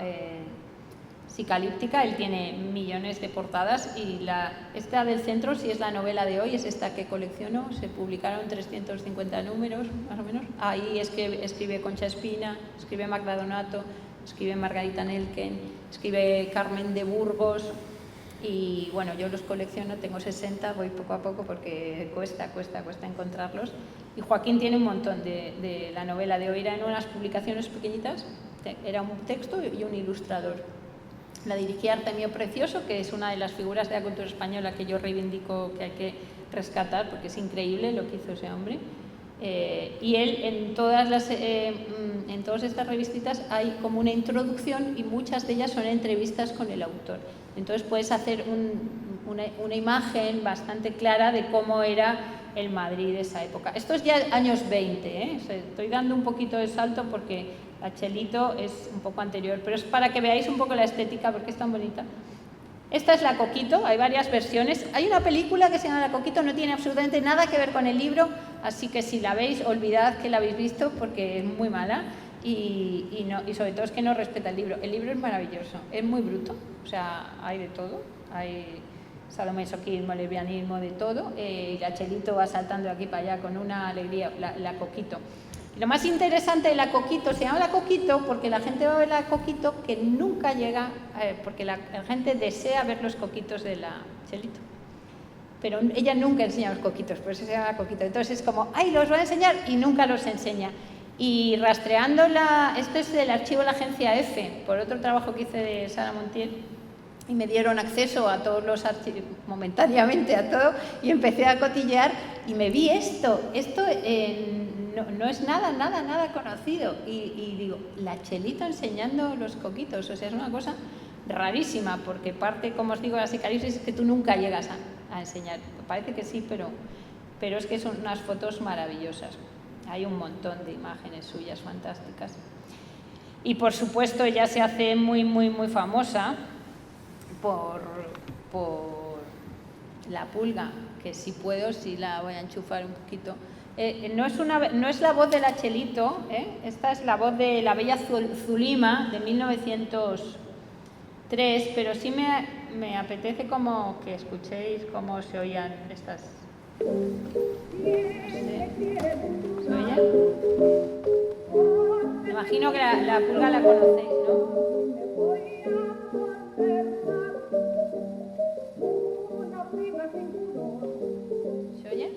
psicalíptica. Él tiene millones de portadas y esta del centro, si es la novela de hoy, es esta que colecciono. Se publicaron 350 números, más o menos. Ahí escribe Concha Espina, escribe Magda Donato, escribe Margarita Nelken, escribe Carmen de Burgos. Y bueno, yo los colecciono, tengo 60, voy poco a poco porque cuesta encontrarlos. Y Joaquín tiene un montón de la novela de hoy, eran unas publicaciones pequeñitas, era un texto y un ilustrador. La dirigía Artemio Precioso, que es una de las figuras de la cultura española que yo reivindico que hay que rescatar, porque es increíble lo que hizo ese hombre. Y él, en todas estas revistitas hay como una introducción y muchas de ellas son entrevistas con el autor. Entonces puedes hacer una imagen bastante clara de cómo era el Madrid de esa época. Esto es ya años 20, estoy dando un poquito de salto porque la Chelito es un poco anterior, pero es para que veáis un poco la estética porque es tan bonita. Esta es La Coquito, hay varias versiones. Hay una película que se llama La Coquito, no tiene absolutamente nada que ver con el libro, así que si la veis, olvidad que la habéis visto porque es muy mala y sobre todo es que no respeta el libro. El libro es maravilloso, es muy bruto, o sea, hay de todo, hay sadomasoquismo, lesbianismo, de todo, y la Chelito va saltando de aquí para allá con una alegría, la Coquito. Y lo más interesante de La Coquito, se llama La Coquito porque la gente va a ver La Coquito que nunca llega, porque la gente desea ver los coquitos de la Chelito. Pero ella nunca enseña los coquitos, por eso se llama La Coquito. Entonces es como, ¡ay, los va a enseñar! Y nunca los enseña. Y rastreando esto es del archivo de la agencia F, por otro trabajo que hice de Sara Montiel, y me dieron acceso a todos los archivos, momentáneamente a todo, y empecé a cotillear y me vi esto no es nada conocido. Y digo, la Chelito enseñando los coquitos, o sea, es una cosa rarísima, porque parte, como os digo, de la psicalisis es que tú nunca llegas a enseñar. Parece que sí, pero es que son unas fotos maravillosas. Hay un montón de imágenes suyas fantásticas. Y por supuesto ella se hace muy famosa por La Pulga, que si puedo, sí la voy a enchufar un poquito. No es la voz de la Chelito, esta es la voz de La Bella Zulima de 1903, pero sí me apetece como que escuchéis cómo se oían estas. ¿Se oye? Me imagino que la Pulga la conocéis, ¿no? ¿Se oye?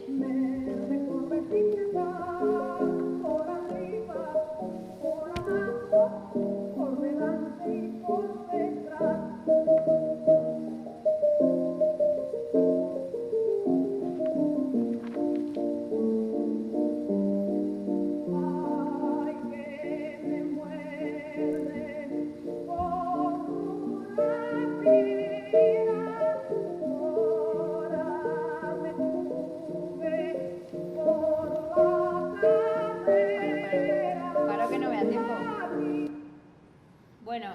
Bueno,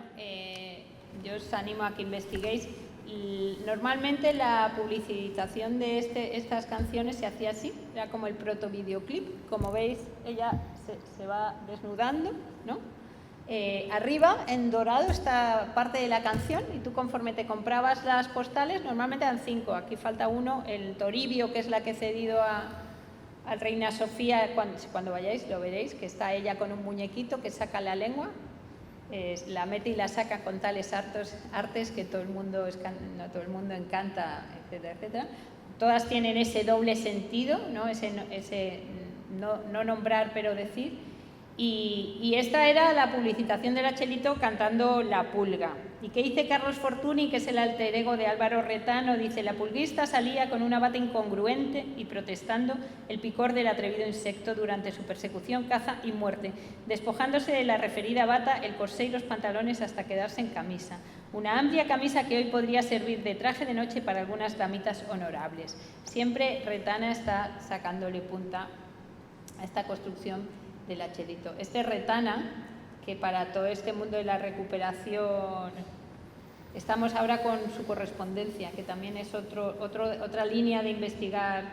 yo os animo a que investiguéis. Normalmente la publicitación de estas canciones se hacía así, era como el proto-videoclip. Como veis, ella se va desnudando, ¿no? Arriba, en dorado, está parte de la canción y tú conforme te comprabas las postales, normalmente eran 5, aquí falta uno, el Toribio, que es la que he cedido a Reina Sofía, cuando vayáis lo veréis, que está ella con un muñequito que saca la lengua. La mete y la saca con tales artes que todo el mundo encanta, etcétera, etcétera. Todas tienen ese doble sentido, ¿no? Ese no nombrar pero decir. Y esta era la publicitación de la Chelito cantando La Pulga. ¿Y qué dice Carlos Fortuny, que es el alter ego de Álvaro Retano? Dice: la pulguista salía con una bata incongruente y protestando el picor del atrevido insecto durante su persecución, caza y muerte, despojándose de la referida bata, el corsé y los pantalones hasta quedarse en camisa. Una amplia camisa que hoy podría servir de traje de noche para algunas damitas honorables. Siempre Retana está sacándole punta a esta construcción de la Chelito. Este Retana, que para todo este mundo de la recuperación estamos ahora con su correspondencia, que también es otra línea de investigar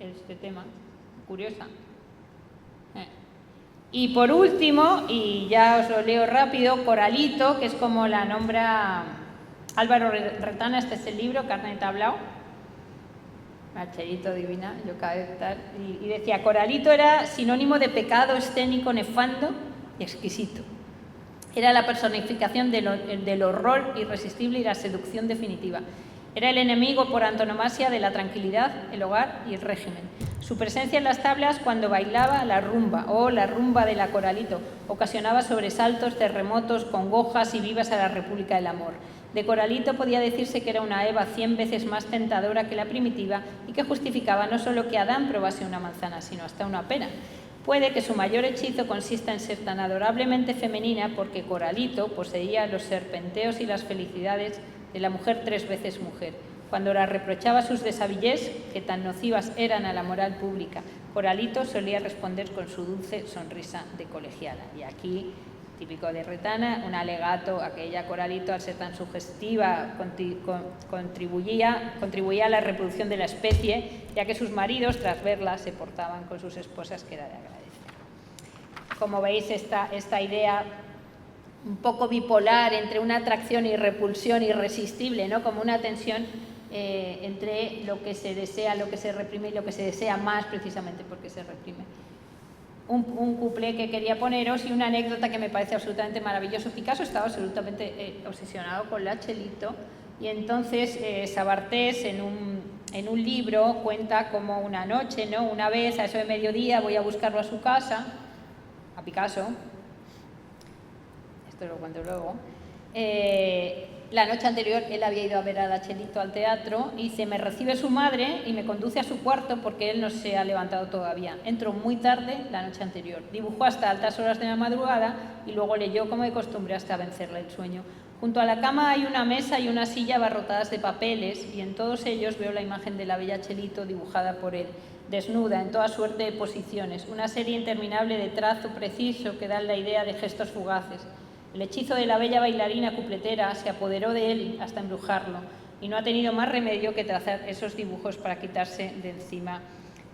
este tema, curiosa. Y por último, y ya os lo leo rápido, Coralito, que es como la nombra Álvaro Retana, este es el libro, Carne de Tablao, la Chelito divina, yo cada vez tal, y decía: Coralito era sinónimo de pecado escénico nefando y exquisito. Era la personificación del horror irresistible y la seducción definitiva. Era el enemigo por antonomasia de la tranquilidad, el hogar y el régimen. Su presencia en las tablas cuando bailaba la rumba, la rumba de la Coralito, ocasionaba sobresaltos, terremotos, congojas y vivas a la República del Amor. De Coralito podía decirse que era una Eva 100 veces más tentadora que la primitiva y que justificaba no solo que Adán probase una manzana, sino hasta una pera. Puede que su mayor hechizo consista en ser tan adorablemente femenina porque Coralito poseía los serpenteos y las felicidades de la mujer 3 veces mujer. Cuando la reprochaba sus desabillés, que tan nocivas eran a la moral pública, Coralito solía responder con su dulce sonrisa de colegiala. Y aquí, típico de Retana, un alegato a que ella, Coralito, al ser tan sugestiva, contribuía a la reproducción de la especie, ya que sus maridos, tras verla, se portaban con sus esposas, que era de agradecer. Como veis, esta idea un poco bipolar entre una atracción y repulsión irresistible, ¿no? Como una tensión entre lo que se desea, lo que se reprime y lo que se desea más precisamente porque se reprime. Un cuplé que quería poneros y una anécdota que me parece absolutamente maravilloso. Picasso estaba absolutamente obsesionado con la Chelito y entonces Sabartés en un libro cuenta como una noche, ¿no? Una vez a eso de mediodía voy a buscarlo a su casa, a Picasso, esto lo cuento luego. La noche anterior él había ido a ver a la Chelito al teatro y me recibe su madre y me conduce a su cuarto porque él no se ha levantado todavía. Entró muy tarde la noche anterior, dibujó hasta altas horas de la madrugada y luego leyó como de costumbre hasta vencerle el sueño. Junto a la cama hay una mesa y una silla abarrotadas de papeles y en todos ellos veo la imagen de la bella Chelito dibujada por él, desnuda en toda suerte de posiciones, una serie interminable de trazo preciso que dan la idea de gestos fugaces. El hechizo de la bella bailarina cupletera se apoderó de él hasta embrujarlo y no ha tenido más remedio que trazar esos dibujos para quitarse de encima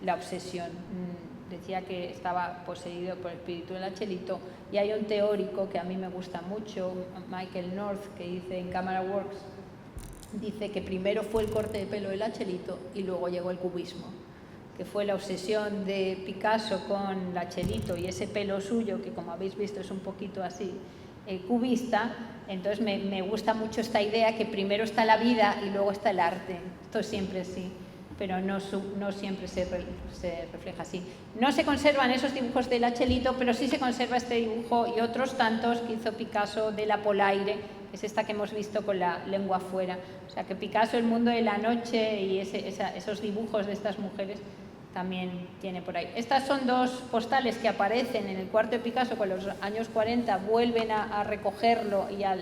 la obsesión. Decía que estaba poseído por el espíritu de la Chelito y hay un teórico que a mí me gusta mucho, Michael North, que dice en Camera Works, dice que primero fue el corte de pelo de la Chelito y luego llegó el cubismo, que fue la obsesión de Picasso con la Chelito y ese pelo suyo, que como habéis visto es un poquito así, cubista. Entonces me gusta mucho esta idea que primero está la vida y luego está el arte. Esto es siempre así, pero no siempre se refleja así. No se conservan esos dibujos de la Chelito, pero sí se conserva este dibujo y otros tantos que hizo Picasso de la Polaire, que es esta que hemos visto con la lengua afuera. O sea que Picasso, el mundo de la noche y esos dibujos de estas mujeres también tiene por ahí. Estas son dos postales que aparecen en el cuarto de Picasso con los años 40, vuelven a recogerlo y al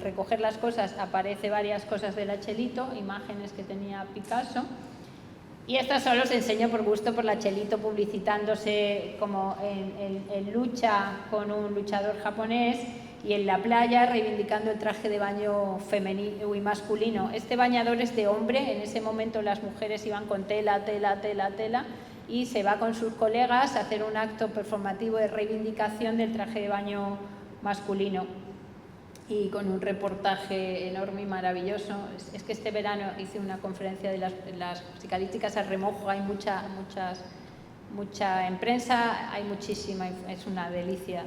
recoger las cosas aparece varias cosas de la Chelito, imágenes que tenía Picasso. Y estas solo os enseño por gusto por la Chelito publicitándose como en lucha con un luchador japonés y en la playa reivindicando el traje de baño femenino y masculino. Este bañador es de hombre, en ese momento las mujeres iban con tela y se va con sus colegas a hacer un acto performativo de reivindicación del traje de baño masculino y con un reportaje enorme y maravilloso. Es que este verano hice una conferencia de las psicalíticas a remojo, hay mucha en prensa, hay muchísima, es una delicia,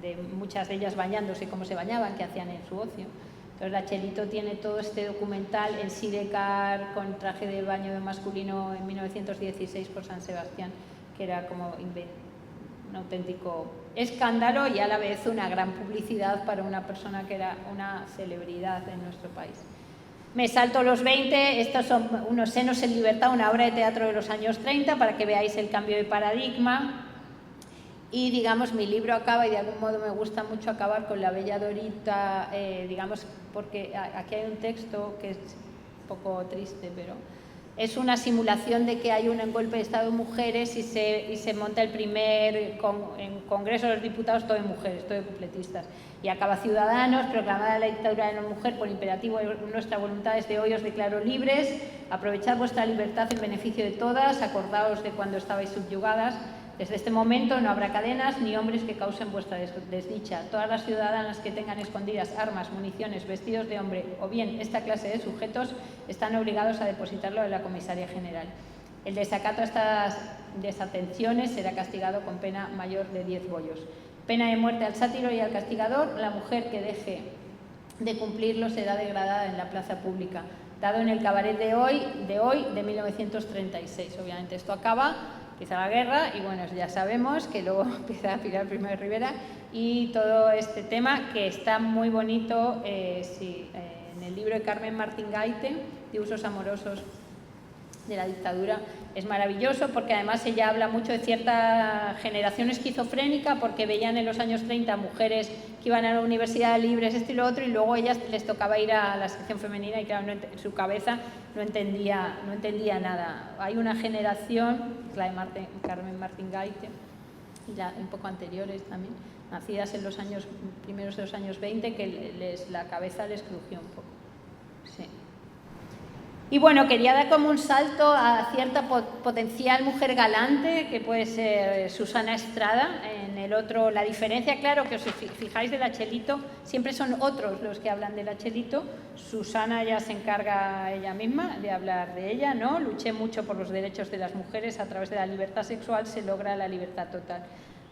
de muchas de ellas bañándose como se bañaban, que hacían en su ocio. Entonces la Chelito tiene todo este documental en Sidecar con traje de baño masculino en 1916 por San Sebastián, que era como un auténtico escándalo y a la vez una gran publicidad para una persona que era una celebridad en nuestro país. Me salto los 20, estos son unos senos en libertad, una obra de teatro de los años 30, para que veáis el cambio de paradigma. Y, digamos, mi libro acaba, y de algún modo me gusta mucho acabar con la bella Dorita, digamos, porque aquí hay un texto que es un poco triste, pero es una simulación de que hay un golpe de Estado de mujeres y se monta el primer Congreso de los Diputados, todo de mujeres, todo de cupletistas. Y acaba Ciudadanos, proclamada la dictadura de la mujer por imperativo de nuestra voluntad desde hoy os declaro libres, aprovechad vuestra libertad en beneficio de todas, acordaos de cuando estabais subyugadas. Desde este momento no habrá cadenas ni hombres que causen vuestra desdicha. Todas las ciudadanas que tengan escondidas armas, municiones, vestidos de hombre o bien esta clase de sujetos están obligados a depositarlo en la Comisaría General. El desacato a estas desatenciones será castigado con pena mayor de 10 bollos. Pena de muerte al sátiro y al castigador. La mujer que deje de cumplirlo será degradada en la plaza pública. Dado en el cabaret de hoy, de 1936. Obviamente esto acaba, empieza la guerra y bueno, ya sabemos que luego empieza Pilar I de Rivera y todo este tema que está muy bonito en el libro de Carmen Martín Gaite, de usos amorosos de la dictadura. Es maravilloso porque además ella habla mucho de cierta generación esquizofrénica porque veían en los años 30 mujeres que iban a la universidad libres, esto y lo otro, y luego a ellas les tocaba ir a la sección femenina y claro, en su cabeza no entendía nada. Hay una generación, la de Carmen Martín Gaite, y un poco anteriores también, nacidas en los años primeros de los años 20, que la cabeza les crujió un poco. Sí. Y bueno, quería dar como un salto a cierta potencial mujer galante, que puede ser Susana Estrada. En el otro, la diferencia, claro, que os fijáis de la Chelito, siempre son otros los que hablan de la Chelito. Susana ya se encarga ella misma de hablar de ella, ¿no? Luché mucho por los derechos de las mujeres, a través de la libertad sexual se logra la libertad total.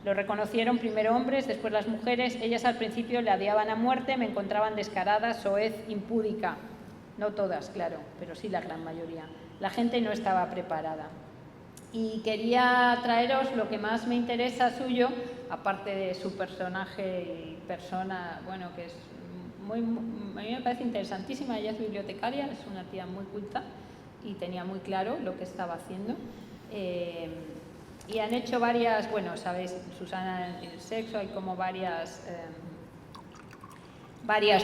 Lo reconocieron primero hombres, después las mujeres. Ellas al principio la odiaban a muerte, me encontraban descarada, soez, impúdica. No todas, claro, pero sí la gran mayoría. La gente no estaba preparada. Y quería traeros lo que más me interesa suyo, aparte de su personaje y persona, bueno, que es a mí me parece interesantísima. Ella es bibliotecaria, es una tía muy culta y tenía muy claro lo que estaba haciendo. Y han hecho varias, bueno, sabéis, Susana en el sexo, hay como varios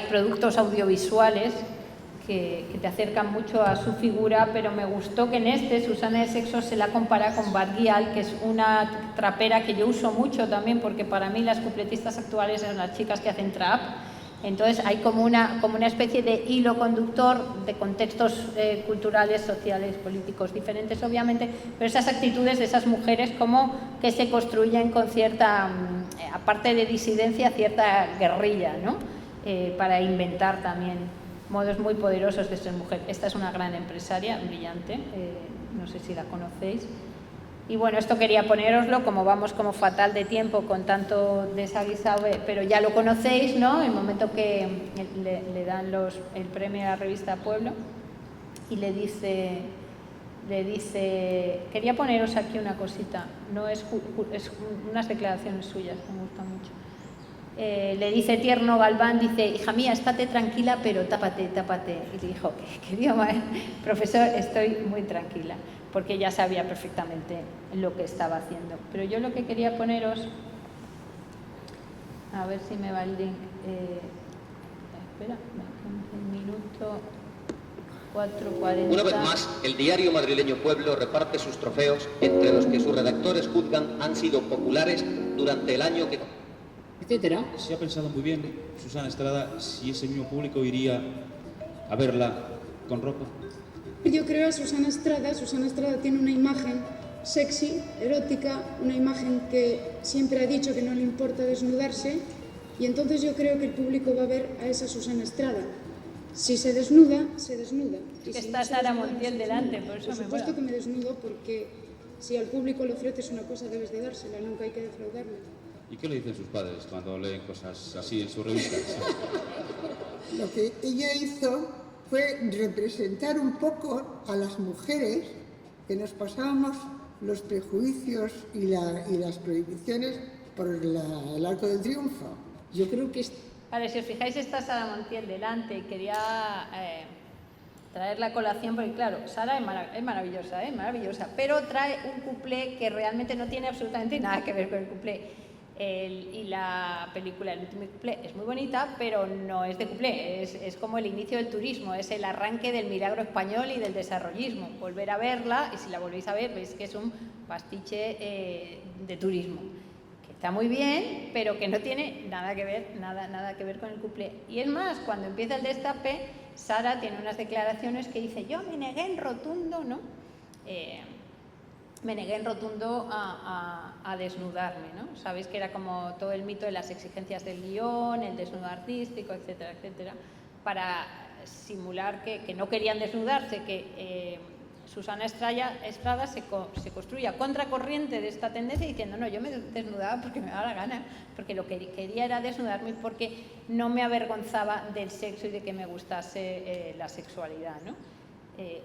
productos audiovisuales que te acercan mucho a su figura, pero me gustó que en Susana de Sexo se la compara con Barguial, que es una trapera que yo uso mucho también, porque para mí las cupletistas actuales son las chicas que hacen trap. Entonces hay como una especie de hilo conductor de contextos culturales, sociales, políticos diferentes, obviamente, pero esas actitudes de esas mujeres como que se construyen con cierta, aparte de disidencia, cierta guerrilla, ¿no? Para inventar también modos muy poderosos de ser mujer. Esta es una gran empresaria, brillante, no sé si la conocéis. Y bueno, esto quería poneroslo, como vamos como fatal de tiempo con tanto desaguisado, pero ya lo conocéis, ¿no? El momento que le dan el premio a la revista Pueblo y le dice, quería poneros aquí una cosita, no es unas declaraciones suyas, me gustan mucho. Le dice Tierno Galván, dice, hija mía, estate tranquila, pero tápate. Y le dijo, querido profesor, estoy muy tranquila, porque ya sabía perfectamente lo que estaba haciendo. Pero yo lo que quería poneros, a ver si me va el link, espera, un minuto, 4:40. Una vez más, el diario madrileño Pueblo reparte sus trofeos, entre los que sus redactores juzgan han sido populares durante el año que... etcétera. Se ha pensado muy bien, Susana Estrada, si ese mismo público iría a verla con ropa. Yo creo a Susana Estrada tiene una imagen sexy, erótica, una imagen que siempre ha dicho que no le importa desnudarse, y entonces yo creo que el público va a ver a esa Susana Estrada. Si se desnuda, se desnuda. Y si está Sara Montiel delante, por eso por me supuesto mola. que me desnudo, porque si al público le ofreces una cosa debes de dársela, nunca hay que defraudarle. ¿Y qué le dicen sus padres cuando leen cosas así en sus revistas? Lo que ella hizo fue representar un poco a las mujeres que nos pasábamos los prejuicios y las prohibiciones por el Arco del Triunfo. Yo creo que... Vale, si os fijáis, está Sara Montiel delante y quería traer la colación porque, claro, Sara es maravillosa, pero trae un cuplé que realmente no tiene absolutamente nada que ver con el cuplé. Y la película, el último cuplé, es muy bonita, pero no es de cuplé, es como el inicio del turismo, es el arranque del milagro español y del desarrollismo. Volver a verla, y si la volvéis a ver, veis que es un pastiche de turismo, que está muy bien, pero que no tiene nada que ver con el cuplé. Y es más, cuando empieza el destape, Sara tiene unas declaraciones que dice: yo me negué en rotundo, ¿no? Me negué en rotundo a desnudarme, ¿no? Sabéis que era como todo el mito de las exigencias del guión, el desnudo artístico, etcétera, etcétera, para simular que no querían desnudarse, que Susana Estrada se construye a contracorriente de esta tendencia diciendo: no, yo me desnudaba porque me daba la gana, porque lo que quería era desnudarme porque no me avergonzaba del sexo y de que me gustase la sexualidad, ¿no?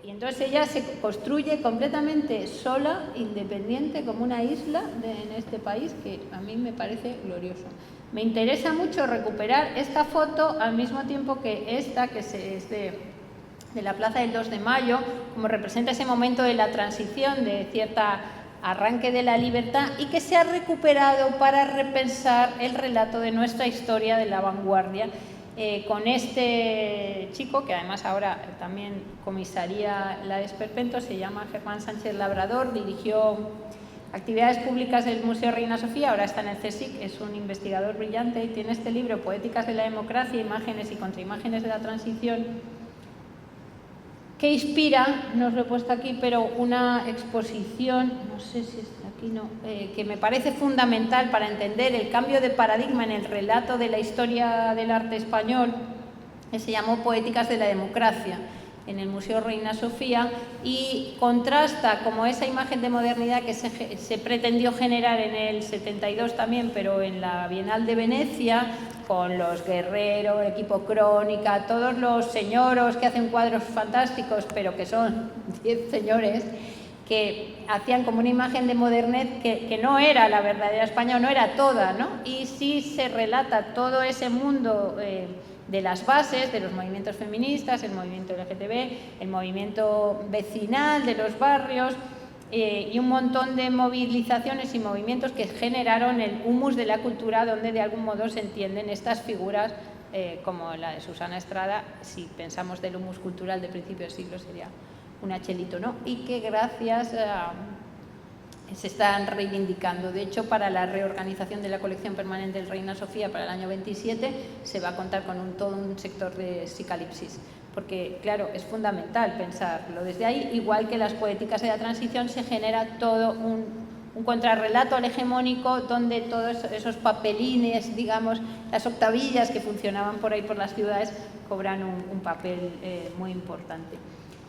Y entonces ella se construye completamente sola, independiente, como una isla en este país, que a mí me parece glorioso. Me interesa mucho recuperar esta foto al mismo tiempo que esta, que es de la Plaza del 2 de Mayo, como representa ese momento de la transición, de cierta arranque de la libertad, y que se ha recuperado para repensar el relato de nuestra historia de la vanguardia, con este chico, que además ahora también comisaría la Esperpento, se llama Germán Sánchez Labrador, dirigió actividades públicas del Museo Reina Sofía, ahora está en el CSIC, es un investigador brillante y tiene este libro, Poéticas de la democracia, imágenes y contraimágenes de la transición, que inspira, no os lo he puesto aquí, pero una exposición, no sé si está aquí, no, que me parece fundamental para entender el cambio de paradigma en el relato de la historia del arte español, que se llamó Poéticas de la democracia, en el Museo Reina Sofía, y contrasta como esa imagen de modernidad que se pretendió generar en el 72 también, pero en la Bienal de Venecia, con los Guerrero, el equipo Crónica, todos los señoros que hacen cuadros fantásticos, pero que son 10 señores, que hacían como una imagen de modernez que no era la verdadera España, no era toda, ¿no? Y sí se relata todo ese mundo de las bases, de los movimientos feministas, el movimiento LGTB, el movimiento vecinal de los barrios, y un montón de movilizaciones y movimientos que generaron el humus de la cultura, donde de algún modo se entienden estas figuras como la de Susana Estrada. Si pensamos del humus cultural de principio del siglo, sería una Chelito, ¿no? Y que gracias se están reivindicando. De hecho, para la reorganización de la colección permanente del Reina Sofía para el año 27 se va a contar con todo un sector de psicalipsis, porque claro, es fundamental pensarlo desde ahí. Igual que las poéticas de la transición, se genera todo un contrarrelato al hegemónico, donde todos esos papelines, digamos, las octavillas que funcionaban por ahí por las ciudades, cobran un papel muy importante.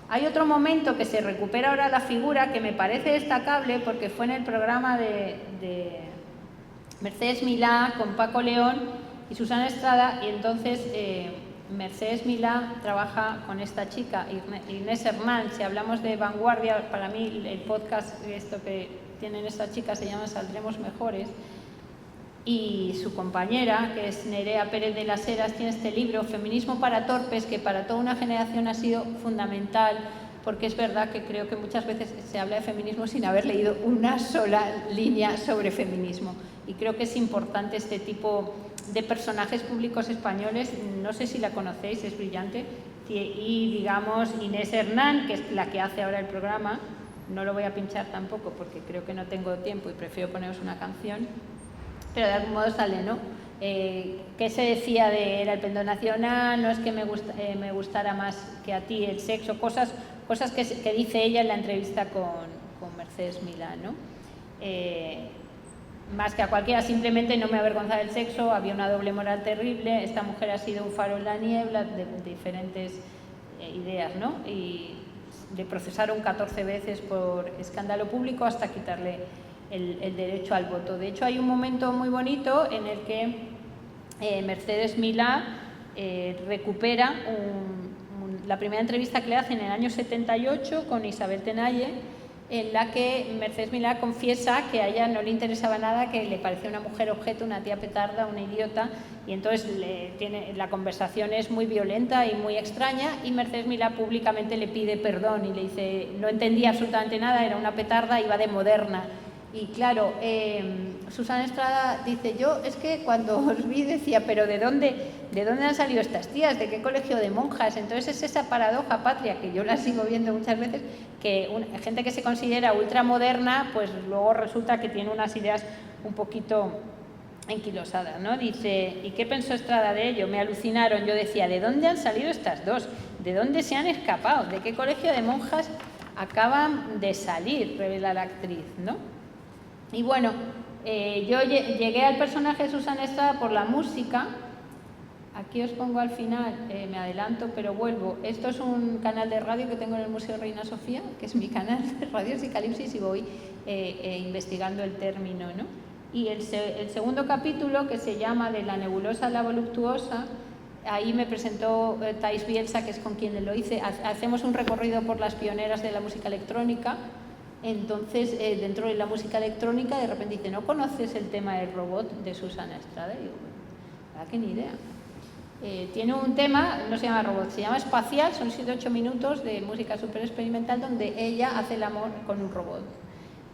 Hay otro momento que se recupera ahora la figura, que me parece destacable, porque fue en el programa de Mercedes Milá con Paco León y Susana Estrada, y entonces Mercedes Milá trabaja con esta chica, Inés Hernán. Si hablamos de vanguardia, para mí el podcast esto que tienen estas chicas se llama Saldremos Mejores, y su compañera, que es Nerea Pérez de las Heras, tiene este libro, Feminismo para torpes, que para toda una generación ha sido fundamental, porque es verdad que creo que muchas veces se habla de feminismo sin haber leído una sola línea sobre feminismo, y creo que es importante este tipo de personajes públicos españoles. No sé si la conocéis, es brillante, y digamos Inés Hernán, que es la que hace ahora el programa, no lo voy a pinchar tampoco porque creo que no tengo tiempo y prefiero poneros una canción, pero de algún modo sale, ¿no? ¿Qué se decía de era el pendón nacional? No es que me gustara más que a ti el sexo, cosas que dice ella en la entrevista con Mercedes Milá, ¿no? Más que a cualquiera, simplemente no me avergonzaba del sexo, había una doble moral terrible, esta mujer ha sido un faro en la niebla de diferentes ideas, ¿no? Y le procesaron 14 veces por escándalo público hasta quitarle el derecho al voto. De hecho, hay un momento muy bonito en el que Mercedes Milá recupera la primera entrevista que le hacen en el año 78 con Isabel Tenalle, en la que Mercedes Milá confiesa que a ella no le interesaba nada, que le parecía una mujer objeto, una tía petarda, una idiota, y entonces la conversación es muy violenta y muy extraña, y Mercedes Milá públicamente le pide perdón y le dice, no entendía absolutamente nada, era una petarda, iba de moderna. Y claro, Susana Estrada dice, yo es que cuando os vi decía, pero ¿de dónde han salido estas tías? ¿De qué colegio de monjas? Entonces es esa paradoja patria, que yo la sigo viendo muchas veces, que gente que se considera ultramoderna, pues luego resulta que tiene unas ideas un poquito enquilosadas, ¿no? Dice, ¿y qué pensó Estrada de ello? Me alucinaron, yo decía, ¿de dónde han salido estas dos? ¿De dónde se han escapado? ¿De qué colegio de monjas acaban de salir? Revela la actriz, ¿no? Y bueno, yo llegué al personaje de Susana Estrada por la música. Aquí os pongo al final, me adelanto, pero vuelvo. Esto es un canal de radio que tengo en el Museo Reina Sofía, que es mi canal de Radio Psicalipsis, y voy investigando el término, ¿no? Y el segundo capítulo, que se llama De la nebulosa a la voluptuosa, ahí me presentó Thais Bielsa, que es con quien lo hice. Hacemos un recorrido por las pioneras de la música electrónica. Entonces, dentro de la música electrónica, de repente dice, ¿no conoces el tema del robot de Susana Estrada? Y digo, ¿verdad que ni idea? Tiene un tema, no se llama robot, se llama Espacial, son 7-8 minutos de música súper experimental donde ella hace el amor con un robot.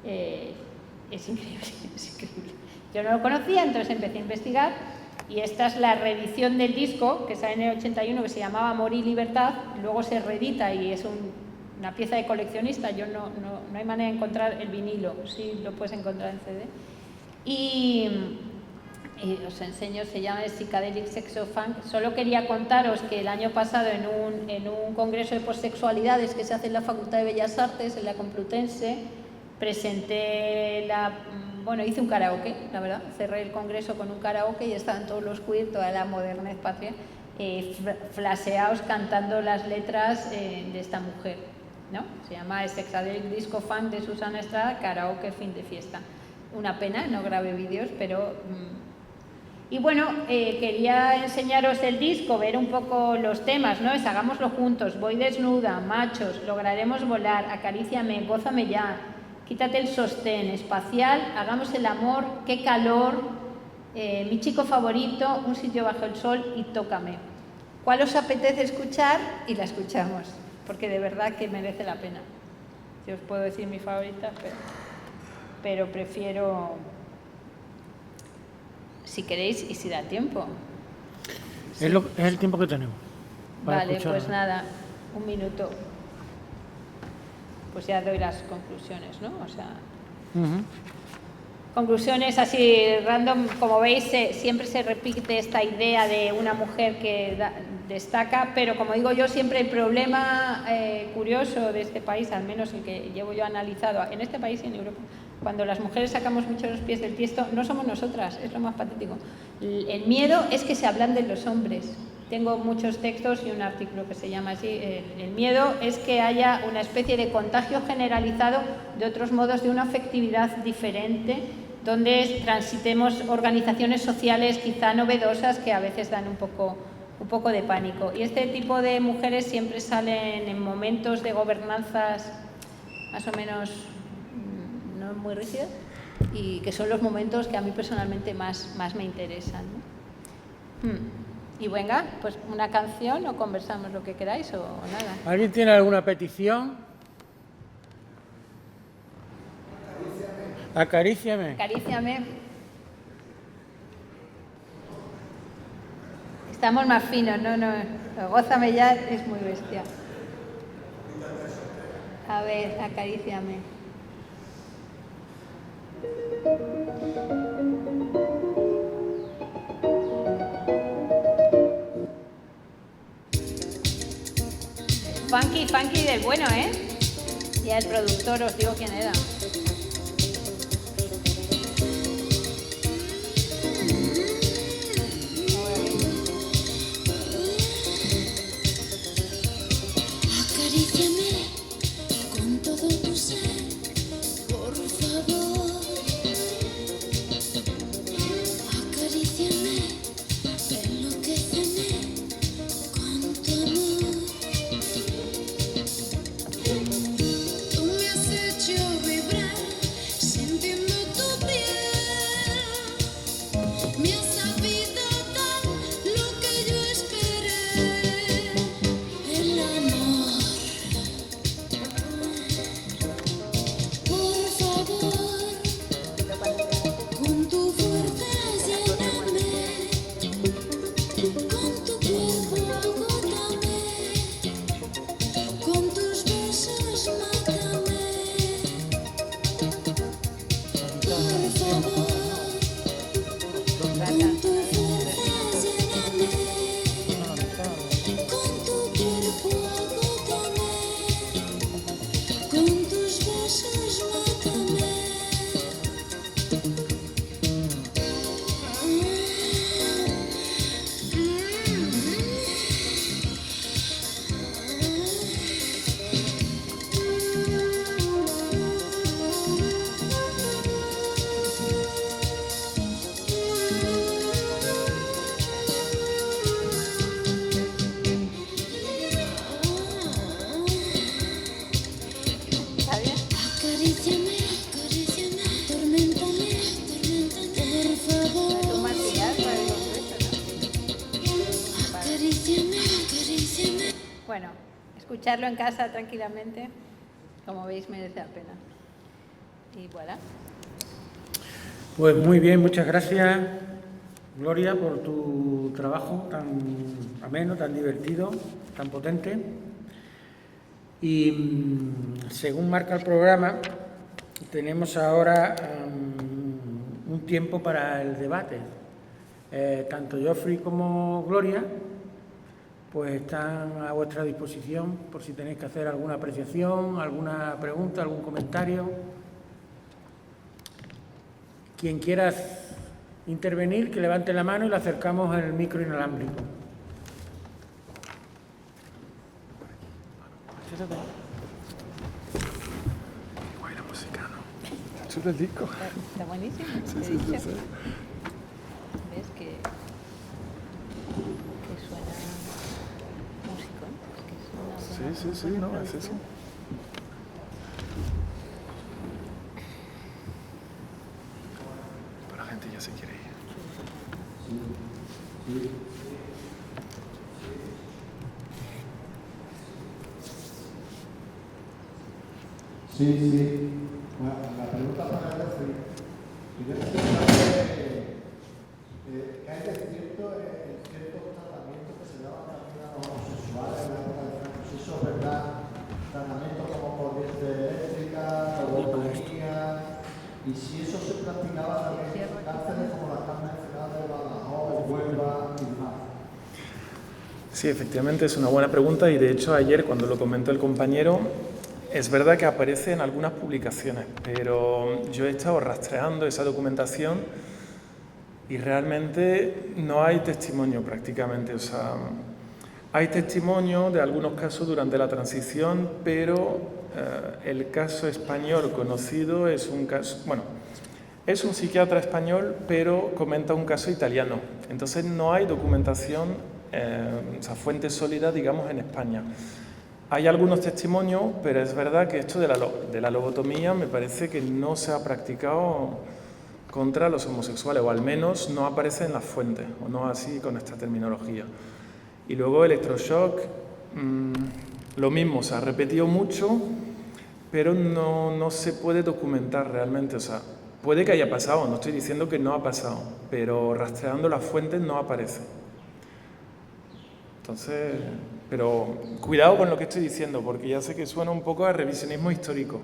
Es increíble, es increíble. Yo no lo conocía, entonces empecé a investigar, y esta es la reedición del disco que sale en el 81, que se llamaba Amor y Libertad, luego se reedita y es una pieza de coleccionista. Yo no hay manera de encontrar el vinilo, sí lo puedes encontrar en CD. Y os enseño, se llama Psychedelic Sexo Funk. Solo quería contaros que el año pasado en un congreso de posexualidades que se hace en la Facultad de Bellas Artes, en la Complutense, presenté hice un karaoke, la verdad, cerré el congreso con un karaoke y estaban todos los queer, toda la modernez patria, flaseados cantando las letras de esta mujer, ¿no? Se llama Psychedelic Disco Funk de Susana Estrada, karaoke fin de fiesta. Una pena, no grabé vídeos, pero... Y bueno, quería enseñaros el disco, ver un poco los temas, ¿no? Es Hagámoslo juntos, Voy desnuda, Machos, Lograremos volar, Acaríciame, Gózame ya, Quítate el sostén, Espacial, Hagamos el amor, Qué calor, Mi chico favorito, Un sitio bajo el sol y Tócame. ¿Cuál os apetece escuchar? Y la escuchamos, porque de verdad que merece la pena. Yo os puedo decir mi favorita, pero prefiero, si queréis y si da tiempo. Es el tiempo que tenemos. Vale, pues nada, un minuto. Pues ya doy las conclusiones, ¿no? O sea, conclusiones así random. Como veis, siempre se repite esta idea de una mujer que destaca, pero como digo yo, siempre el problema curioso de este país, al menos el que llevo yo analizado en este país y en Europa, cuando las mujeres sacamos mucho los pies del tiesto, no somos nosotras, es lo más patético. El miedo es que se ablanden los hombres. Tengo muchos textos y un artículo que se llama así. El miedo es que haya una especie de contagio generalizado de otros modos de una afectividad diferente, donde transitemos organizaciones sociales quizá novedosas que a veces dan un poco de pánico. Y este tipo de mujeres siempre salen en momentos de gobernanzas más o menos no muy rígidas, y que son los momentos que a mí personalmente más me interesan, ¿no? Y venga, pues una canción o conversamos lo que queráis o nada. ¿Alguien tiene alguna petición? Acaríciame. Acaríciame. Estamos más finos, no. Gózame ya es muy bestia. A ver, acaríciame. Funky del bueno, ¿eh? Ya el productor os digo quién era. Acaríciame con todo tu ser, por favor. Acaríciame, enloquéceme con tu amor. Tú me has hecho Acaríciame, acaríciame, atorméntame, atorméntame, por favor. Acaríciame, acaríciame. Bueno, escucharlo en casa tranquilamente, como veis, merece la pena. Y voilà. Pues muy bien, muchas gracias, Gloria, por tu trabajo tan ameno, tan divertido, tan potente. Y según marca el programa, tenemos ahora un tiempo para el debate. Tanto Geoffrey como Gloria pues están a vuestra disposición por si tenéis que hacer alguna apreciación, alguna pregunta, algún comentario. Quien quiera intervenir, que levante la mano y le acercamos el micro inalámbrico. Guay la música, ¿no? Chulo el disco. Está buenísimo. Sí, te sí, he dicho. sí, sí. ¿Ves que suena músico? Es que suena Sí, sí, sí, no, es eso. Pero la gente ya se quiere ir. Sí, sí. Bueno, la pregunta para Geoffrey. Yo quería ¿qué hay de cierto en ciertos tratamientos que se daban también a los homosexuales en la época de Franco? Si eso es verdad, tratamientos como corriente eléctrica, lobotomía, y si eso se practicaba también en cárceles como las que han mencionado de Badajoz, Huelva y demás. Sí, efectivamente es una buena pregunta y de hecho ayer cuando lo comentó el compañero, es verdad que aparece en algunas publicaciones, pero yo he estado rastreando esa documentación y realmente no hay testimonio prácticamente. O sea, hay testimonio de algunos casos durante la transición, pero el caso español conocido es un caso, bueno, es un psiquiatra español, pero comenta un caso italiano. Entonces no hay documentación, o sea, fuente sólida, digamos, en España. Hay algunos testimonios, pero es verdad que esto de la lobotomía me parece que no se ha practicado contra los homosexuales, o al menos no aparece en las fuentes, o no así con esta terminología. Y luego electroshock, lo mismo, se ha repetido mucho, pero no se puede documentar realmente. O sea, puede que haya pasado, no estoy diciendo que no ha pasado, pero rastreando las fuentes no aparece. Entonces, pero cuidado con lo que estoy diciendo, porque ya sé que suena un poco a revisionismo histórico.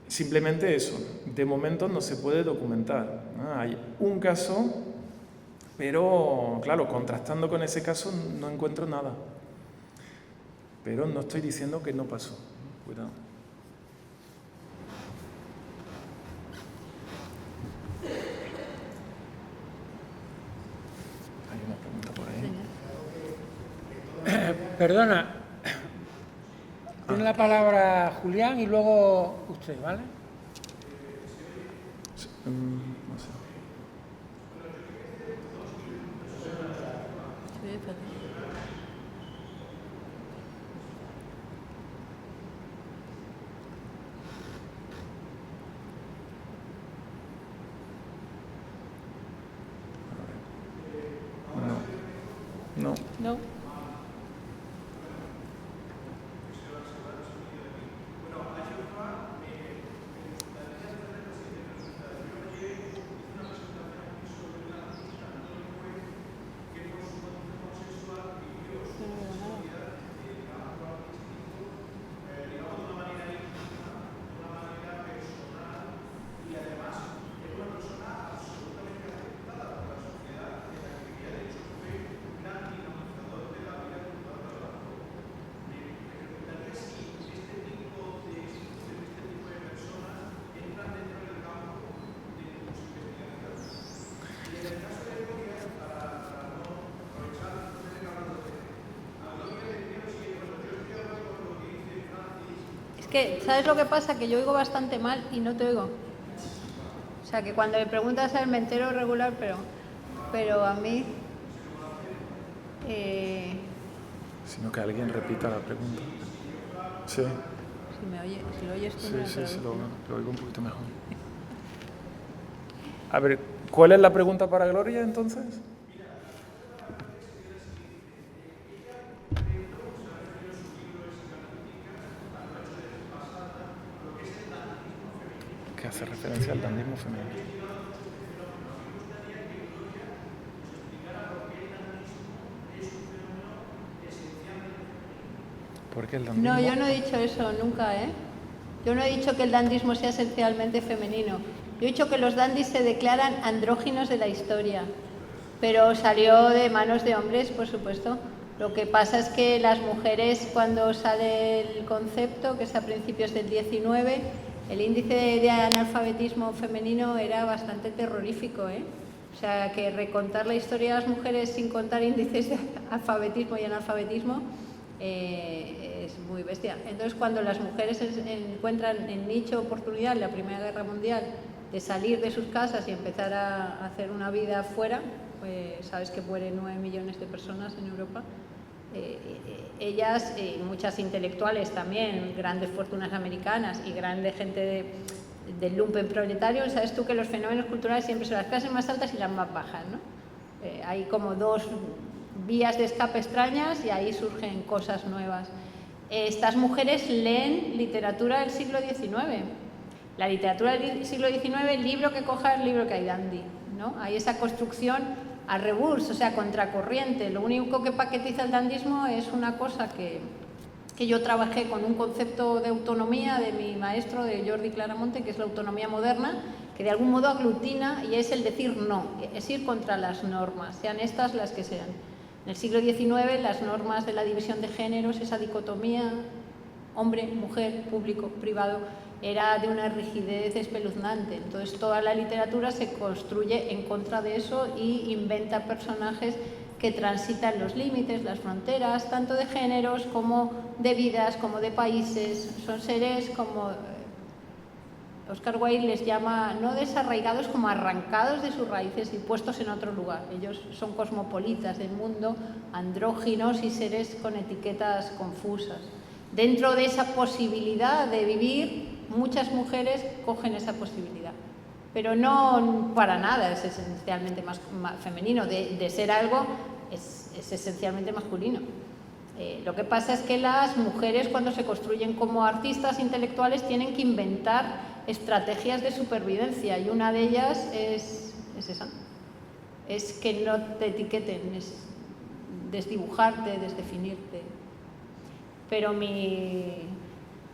Simplemente eso, de momento no se puede documentar, ¿no? Hay un caso, pero claro, contrastando con ese caso no encuentro nada. Pero no estoy diciendo que no pasó. Cuidado. Hay una pregunta por ahí. Perdona, tiene la palabra Julián y luego usted, ¿vale? No sé. No. No. que, ¿sabes lo que pasa? Que yo oigo bastante mal y no te oigo. O sea, que cuando me preguntas a él me entero regular, pero a mí... Sino que alguien repita la pregunta. Sí. Si lo oyes tú, Sí, me sí, traduces. lo oigo un poquito mejor. A ver, ¿cuál es la pregunta para Gloria entonces? Que hace referencia al dandismo femenino. ¿Por qué el dandismo? No, yo no he dicho eso nunca, ¿eh? Yo no he dicho que el dandismo sea esencialmente femenino. Yo he dicho que los dandis se declaran andróginos de la historia, pero salió de manos de hombres, por supuesto. Lo que pasa es que las mujeres, cuando sale el concepto, que es a principios del 19, el índice de analfabetismo femenino era bastante terrorífico, ¿eh? O sea, que recontar la historia de las mujeres sin contar índices de alfabetismo y analfabetismo es muy bestia. Entonces, cuando las mujeres encuentran en nicho oportunidad en la Primera Guerra Mundial de salir de sus casas y empezar a hacer una vida fuera, pues sabes que mueren 9 millones de personas en Europa. Ellas, muchas intelectuales también, grandes fortunas americanas y grande gente del lumpen proletario, sabes tú que los fenómenos culturales siempre son las clases más altas y las más bajas, ¿no? Hay como dos vías de escape extrañas y ahí surgen cosas nuevas. Estas mujeres leen literatura del siglo XIX. La literatura del siglo XIX, libro que cojas, libro que hay dandy, ¿no? Hay esa construcción a reverse, o sea, contracorriente. Lo único que paquetiza el dandismo es una cosa que yo trabajé con un concepto de autonomía de mi maestro, de Jordi Claramonte, que es la autonomía moderna, que de algún modo aglutina y es el decir no, es ir contra las normas, sean estas las que sean. En el siglo XIX las normas de la división de géneros, esa dicotomía hombre, mujer, público, privado, era de una rigidez espeluznante. Entonces toda la literatura se construye en contra de eso y inventa personajes que transitan los límites, las fronteras, tanto de géneros como de vidas, como de países. Son seres como Oscar Wilde les llama, no desarraigados, como arrancados de sus raíces y puestos en otro lugar. Ellos son cosmopolitas del mundo, andróginos y seres con etiquetas confusas. Dentro de esa posibilidad de vivir, muchas mujeres cogen esa posibilidad, pero no para nada es esencialmente más femenino. De ser algo es esencialmente masculino. Lo que pasa es que las mujeres, cuando se construyen como artistas intelectuales, tienen que inventar estrategias de supervivencia y una de ellas es esa, es que no te etiqueten, es desdibujarte, desdefinirte. Pero mi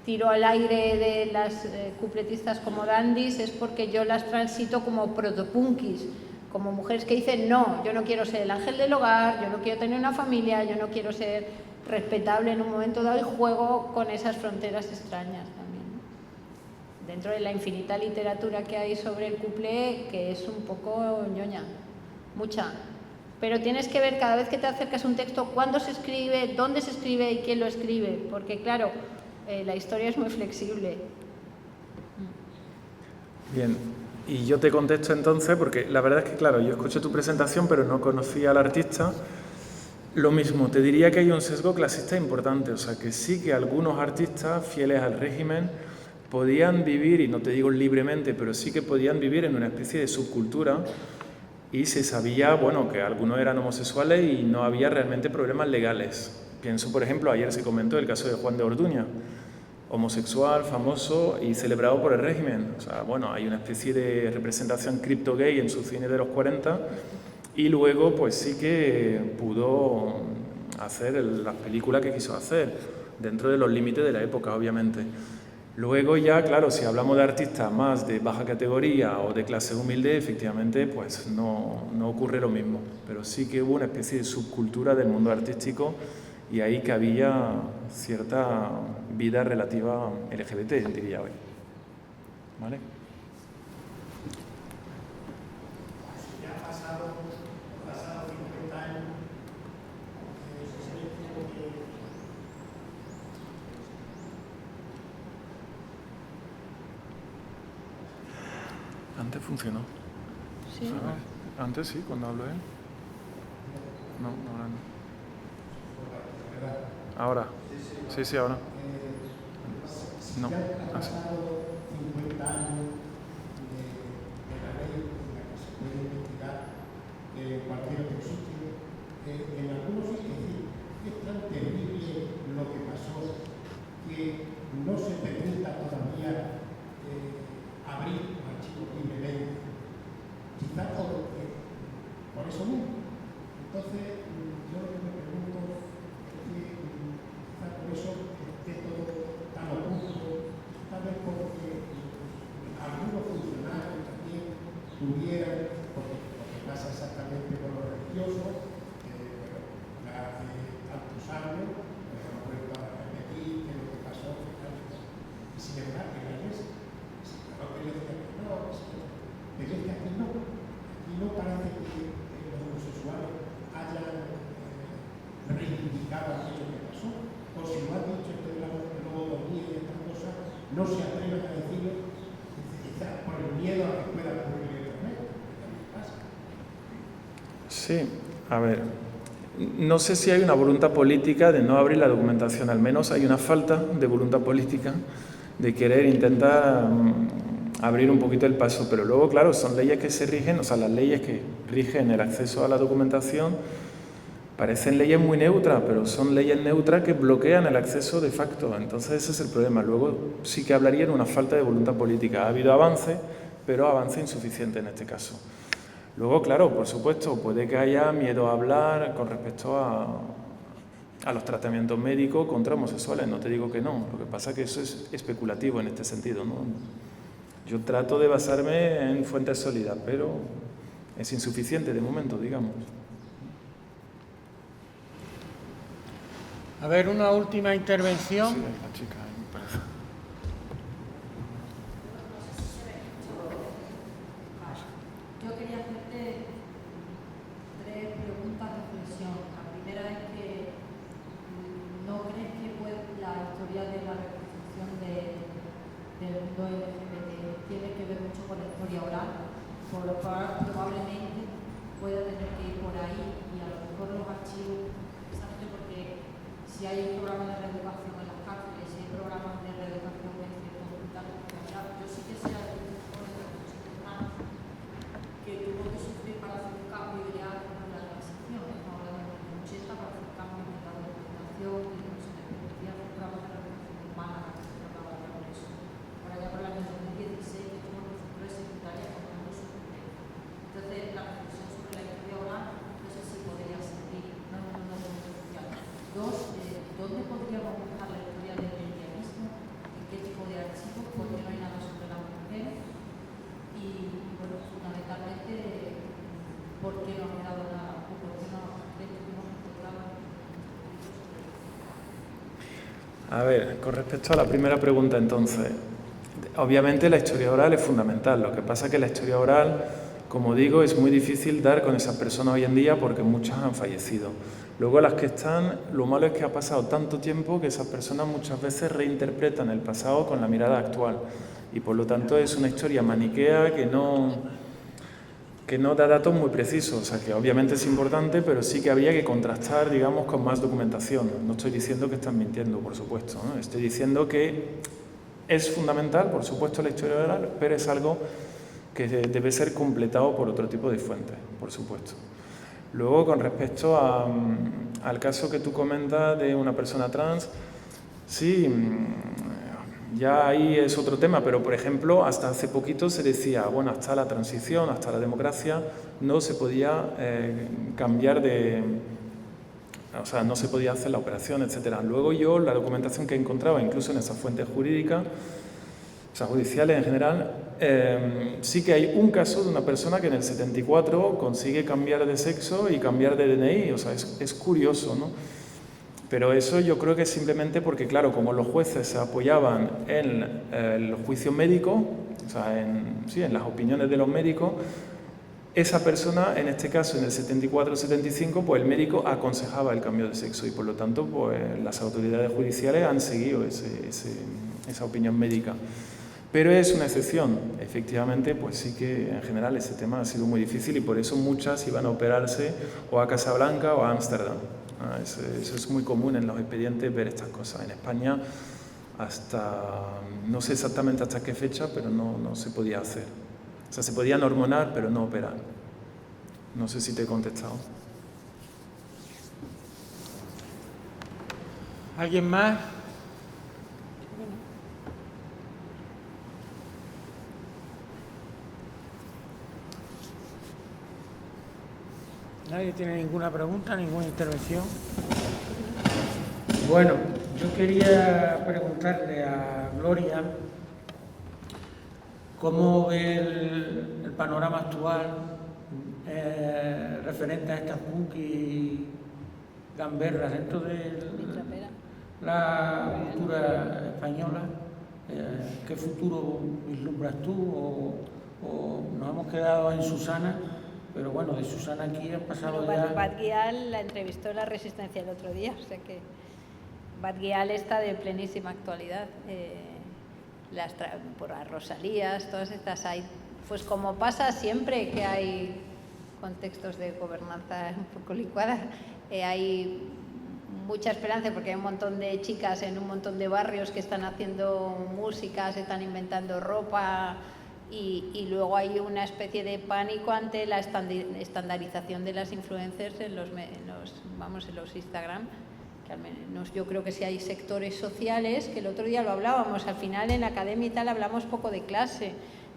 tiro al aire de las cupletistas como dandis es porque yo las transito como protopunkis, como mujeres que dicen no, yo no quiero ser el ángel del hogar, yo no quiero tener una familia, yo no quiero ser respetable en un momento dado, y juego con esas fronteras extrañas también, ¿no? Dentro de la infinita literatura que hay sobre el cuplé, que es un poco ñoña, mucha. Pero tienes que ver cada vez que te acercas a un texto cuándo se escribe, dónde se escribe y quién lo escribe, porque claro, la historia es muy flexible. Bien, y yo te contesto entonces, porque la verdad es que, claro, yo escuché tu presentación, pero no conocía al artista. Lo mismo, te diría que hay un sesgo clasista importante, o sea, que sí que algunos artistas fieles al régimen podían vivir, y no te digo libremente, pero sí que podían vivir en una especie de subcultura, y se sabía, bueno, que algunos eran homosexuales y no había realmente problemas legales. Pienso, por ejemplo, ayer se comentó el caso de Juan de Orduña, homosexual, famoso y celebrado por el régimen. O sea, bueno, hay una especie de representación cripto-gay en su cine de los 40 y luego pues sí que pudo hacer las películas que quiso hacer, dentro de los límites de la época, obviamente. Luego ya, claro, si hablamos de artistas más de baja categoría o de clase humilde, efectivamente pues no ocurre lo mismo, pero sí que hubo una especie de subcultura del mundo artístico y ahí que había cierta vida relativa LGBT, diría hoy. ¿Vale? Ya ha pasado 50 años, Antes funcionó. Sí. Antes sí, cuando habló él. No, ahora no. Ahora. Sí, ahora. No, así. 50 años de la ley, en la que se puede investigar cualquier otro sitio. En algunos sitios es tan terrible lo que pasó que no se permita todavía abrir archivos libremente. Quizás por eso mismo. Entonces, yo lo que me pregunto es que quizás por eso esté todo tan oculto, tal vez porque algunos funcionarios también tuvieran, porque pasa exactamente con los religiosos, hace tantos años, no vuelvo a repetir que lo que pasó fue tal y tal. Y sin embargo, en la iglesia, no quería decir que no, pero es que aquí no parece que los homosexuales hayan reivindicado aquello que pasó, o si lo han dicho esto de la lobotomía y estas cosas, no se atreven a decirlo, quizás por el miedo a que pueda ocurrir en Internet, que también pasa. Sí, a ver, no sé si hay una voluntad política de no abrir la documentación, al menos hay una falta de voluntad política de querer intentar abrir un poquito el paso, pero luego, claro, son leyes que se rigen, o sea, las leyes que rigen el acceso a la documentación parecen leyes muy neutras, pero son leyes neutras que bloquean el acceso de facto, entonces ese es el problema. Luego sí que hablaría de una falta de voluntad política. Ha habido avance, pero avance insuficiente en este caso. Luego, claro, por supuesto, puede que haya miedo a hablar con respecto a los tratamientos médicos contra homosexuales, no te digo que no, lo que pasa es que eso es especulativo en este sentido, ¿no? Yo trato de basarme en fuentes sólidas, pero es insuficiente de momento, digamos. A ver, una última intervención. Sí, la chica, me parece. Yo quería hacerte 3 preguntas de reflexión. La primera es que ¿no crees que la historia de la reconstrucción del mundo LGBT tiene que ver mucho con la historia oral? Por lo cual probablemente pueda tener que ir por ahí y a lo mejor los archivos, precisamente porque si hay programas de reeducación en las cárceles, si hay programas de reeducación en ciertos hospitales, yo sí que sé de que tuvo que sufrir para hacer un cambio ya en la transición, estamos hablando de los 80 para hacer cambios en la documentación y no se permitía hacer programas de reeducación humana que se trataba de eso. Por allá por el año 2016 que tuvo el centro de secretaria contando su experiencia. Entonces la reflexión sobre la historia oral no sé si podría servir, no es un mundo social. 2, ¿dónde podríamos buscar la historia del lesbianismo? ¿En qué tipo de archivos? ¿Por qué no hay nada sobre las mujeres? Y bueno, fundamentalmente, ¿por qué no ha quedado nada? ¿O por qué no hemos encontrado? A ver, con respecto a la primera pregunta, entonces, obviamente la historia oral es fundamental. Lo que pasa es que la historia oral, como digo, es muy difícil dar con esas personas hoy en día porque muchas han fallecido. Luego las que están, lo malo es que ha pasado tanto tiempo que esas personas muchas veces reinterpretan el pasado con la mirada actual y por lo tanto es una historia maniquea que no da datos muy precisos, o sea que obviamente es importante, pero sí que habría que contrastar, digamos, con más documentación. No estoy diciendo que están mintiendo, por supuesto, ¿no? Estoy diciendo que es fundamental, por supuesto, la historia oral, pero es algo que debe ser completado por otro tipo de fuentes, por supuesto. Luego, con respecto al caso que tú comentas de una persona trans, sí, ya ahí es otro tema, pero por ejemplo, hasta hace poquito se decía, bueno, hasta la transición, hasta la democracia, no se podía cambiar de... O sea, no se podía hacer la operación, etc. Luego yo, la documentación que he encontrado, incluso en esas fuentes jurídicas, o sea, judiciales en general, sí que hay un caso de una persona que en el 74 consigue cambiar de sexo y cambiar de DNI, o sea, es curioso, ¿no? Pero eso yo creo que es simplemente porque, claro, como los jueces se apoyaban en el juicio médico, o sea, en las opiniones de los médicos, esa persona, en este caso, en el 74-75, pues el médico aconsejaba el cambio de sexo y, por lo tanto, pues las autoridades judiciales han seguido esa opinión médica. Pero es una excepción. Efectivamente, pues sí que en general ese tema ha sido muy difícil y por eso muchas iban a operarse o a Casablanca o a Ámsterdam. Eso es muy común en los expedientes ver estas cosas. En España hasta, no sé exactamente hasta qué fecha, pero no se podía hacer. O sea, se podían hormonar, pero no operar. No sé si te he contestado. ¿Alguien más? ¿Nadie tiene ninguna pregunta, ninguna intervención? Bueno, yo quería preguntarle a Gloria cómo ve el panorama actual referente a estas punk y gamberras dentro de la cultura española. ¿Qué futuro vislumbras tú? ¿O nos hemos quedado en Susana? Pero bueno, de Susana aquí han pasado ya... Bad Gyal la entrevistó en La Resistencia el otro día, o sea que Bad Gyal está de plenísima actualidad. Por las Rosalías, todas estas hay... Pues como pasa siempre que hay contextos de gobernanza un poco licuada, hay mucha esperanza porque hay un montón de chicas en un montón de barrios que están haciendo música, se están inventando ropa... Y luego hay una especie de pánico ante la estandarización de las influencers en los Instagram, que al menos yo creo que sí hay sectores sociales, que el otro día lo hablábamos, al final en la academia y tal hablamos poco de clase,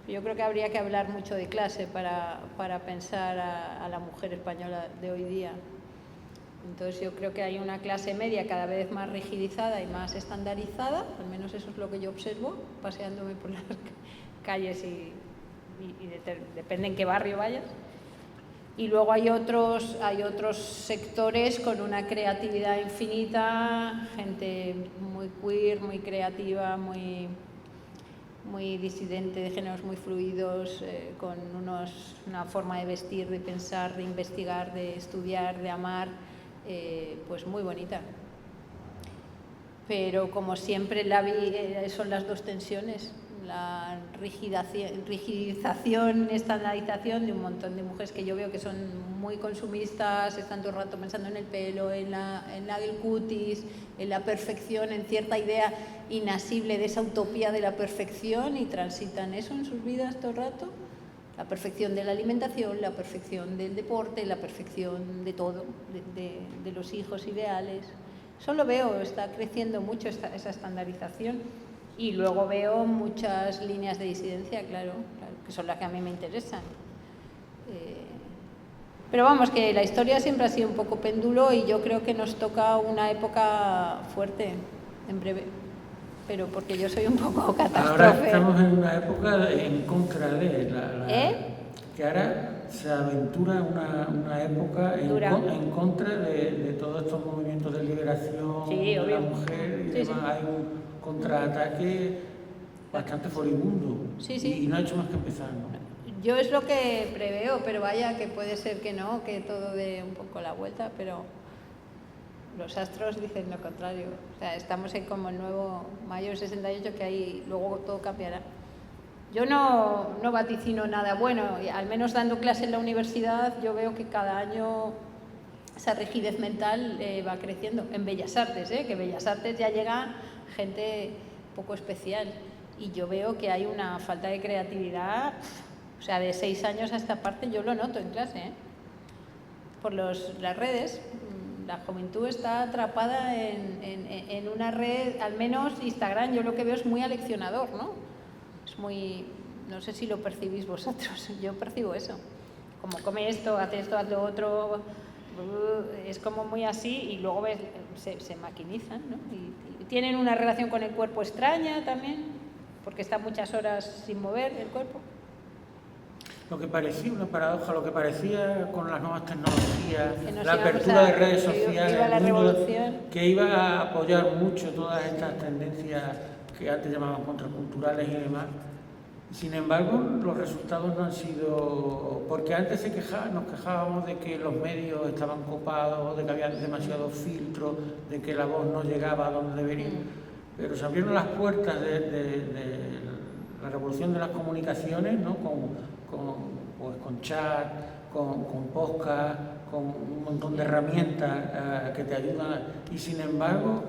yo creo que habría que hablar mucho de clase para pensar a la mujer española de hoy día. Entonces yo creo que hay una clase media cada vez más rigidizada y más estandarizada, al menos eso es lo que yo observo paseándome por las calles y depende en qué barrio vayas. Y luego hay otros sectores con una creatividad infinita, gente muy queer, muy creativa, muy disidente, de géneros muy fluidos, con una forma de vestir, de pensar, de investigar, de estudiar, de amar, pues muy bonita. Pero como siempre son las dos tensiones, la rigidización, estandarización de un montón de mujeres que yo veo que son muy consumistas, están todo el rato pensando en el pelo, en el cutis, en la perfección, en cierta idea inasible de esa utopía de la perfección y transitan eso en sus vidas todo el rato. La perfección de la alimentación, la perfección del deporte, la perfección de todo, de los hijos ideales. Eso lo veo, está creciendo mucho esa estandarización. Y luego veo muchas líneas de disidencia, claro, que son las que a mí me interesan. Pero vamos, que la historia siempre ha sido un poco péndulo y yo creo que nos toca una época fuerte, en breve. Pero porque yo soy un poco catástrofe. Ahora estamos en una época en contra de que ahora se aventura una época en contra de todos estos movimientos de liberación de la mujer y demás. Hay un contraataque bastante furibundo y no ha hecho más que empezar, ¿no? Yo es lo que preveo, pero vaya que puede ser que no, que todo dé un poco la vuelta, pero los astros dicen lo contrario. O sea, estamos en como el nuevo mayo del 68, que ahí luego todo cambiará. Yo no vaticino nada bueno, y al menos dando clase en la universidad yo veo que cada año esa rigidez mental va creciendo. En Bellas Artes, que Bellas Artes ya llega gente poco especial y yo veo que hay una falta de creatividad, o sea, de 6 años a esta parte yo lo noto en clase, por las redes. La juventud está atrapada en una red, al menos Instagram, yo lo que veo es muy aleccionador, ¿no? Es muy, no sé si lo percibís vosotros, yo percibo eso, como come esto, hace esto, haz lo otro, es como muy así y luego ves, se maquinizan, ¿no? Y tienen una relación con el cuerpo extraña también, porque están muchas horas sin mover el cuerpo. Lo que parecía una paradoja, lo que parecía con las nuevas tecnologías, la apertura de redes sociales, que iba a apoyar mucho todas estas tendencias que antes llamaban contraculturales y demás. Sin embargo, los resultados no han sido... Porque antes nos quejábamos de que los medios estaban copados, de que había demasiados filtros, de que la voz no llegaba a donde debería. Pero se abrieron las puertas de la revolución de las comunicaciones, ¿no? Con chat, con podcast, con un montón de herramientas que te ayudan, y sin embargo...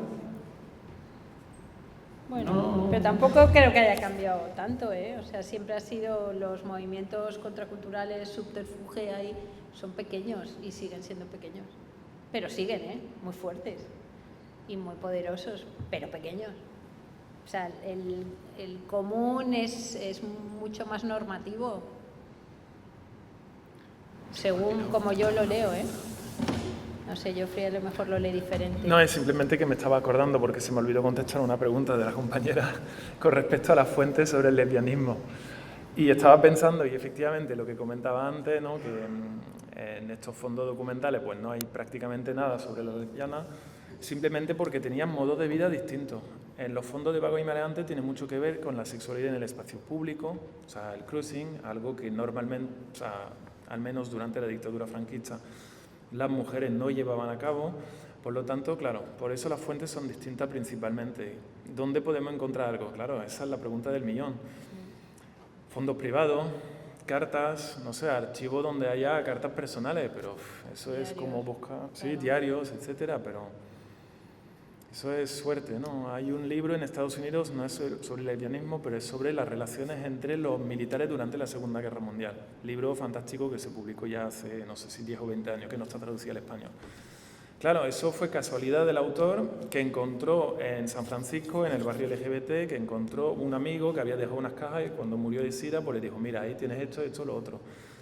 Bueno, no, pero tampoco creo que haya cambiado tanto, ¿eh? O sea, siempre ha sido los movimientos contraculturales, subterfuge ahí, son pequeños y siguen siendo pequeños. Pero siguen, ¿eh? Muy fuertes y muy poderosos, pero pequeños. O sea, el común es mucho más normativo, según como yo lo leo, ¿eh? No sé, Geoffrey a lo mejor lo lee diferente. No, es simplemente que me estaba acordando porque se me olvidó contestar una pregunta de la compañera con respecto a las fuentes sobre el lesbianismo. Y estaba pensando, y efectivamente lo que comentaba antes, ¿no? Que en estos fondos documentales pues no hay prácticamente nada sobre las lesbianas, simplemente porque tenían modos de vida distintos. En los fondos de Vagos y Maleantes tiene mucho que ver con la sexualidad en el espacio público, o sea, el cruising, algo que normalmente, o sea, al menos durante la dictadura franquista, las mujeres no llevaban a cabo. Por lo tanto, claro, por eso las fuentes son distintas principalmente. ¿Dónde podemos encontrar algo? Claro, esa es la pregunta del millón. Fondos privados, cartas, no sé, archivos donde haya cartas personales, pero eso diarios, es como buscar, sí, diarios, etcétera, pero eso es suerte, ¿no? Hay un libro en Estados Unidos, no es sobre el lesbianismo, pero es sobre las relaciones entre los militares durante la Segunda Guerra Mundial. Libro fantástico que se publicó ya hace, no sé si 10 o 20 años, que no está traducido al español. Claro, eso fue casualidad del autor, que encontró en San Francisco, en el barrio LGBT, que encontró un amigo que había dejado unas cajas y cuando murió de SIDA, pues le dijo, mira, ahí tienes esto, esto, lo otro.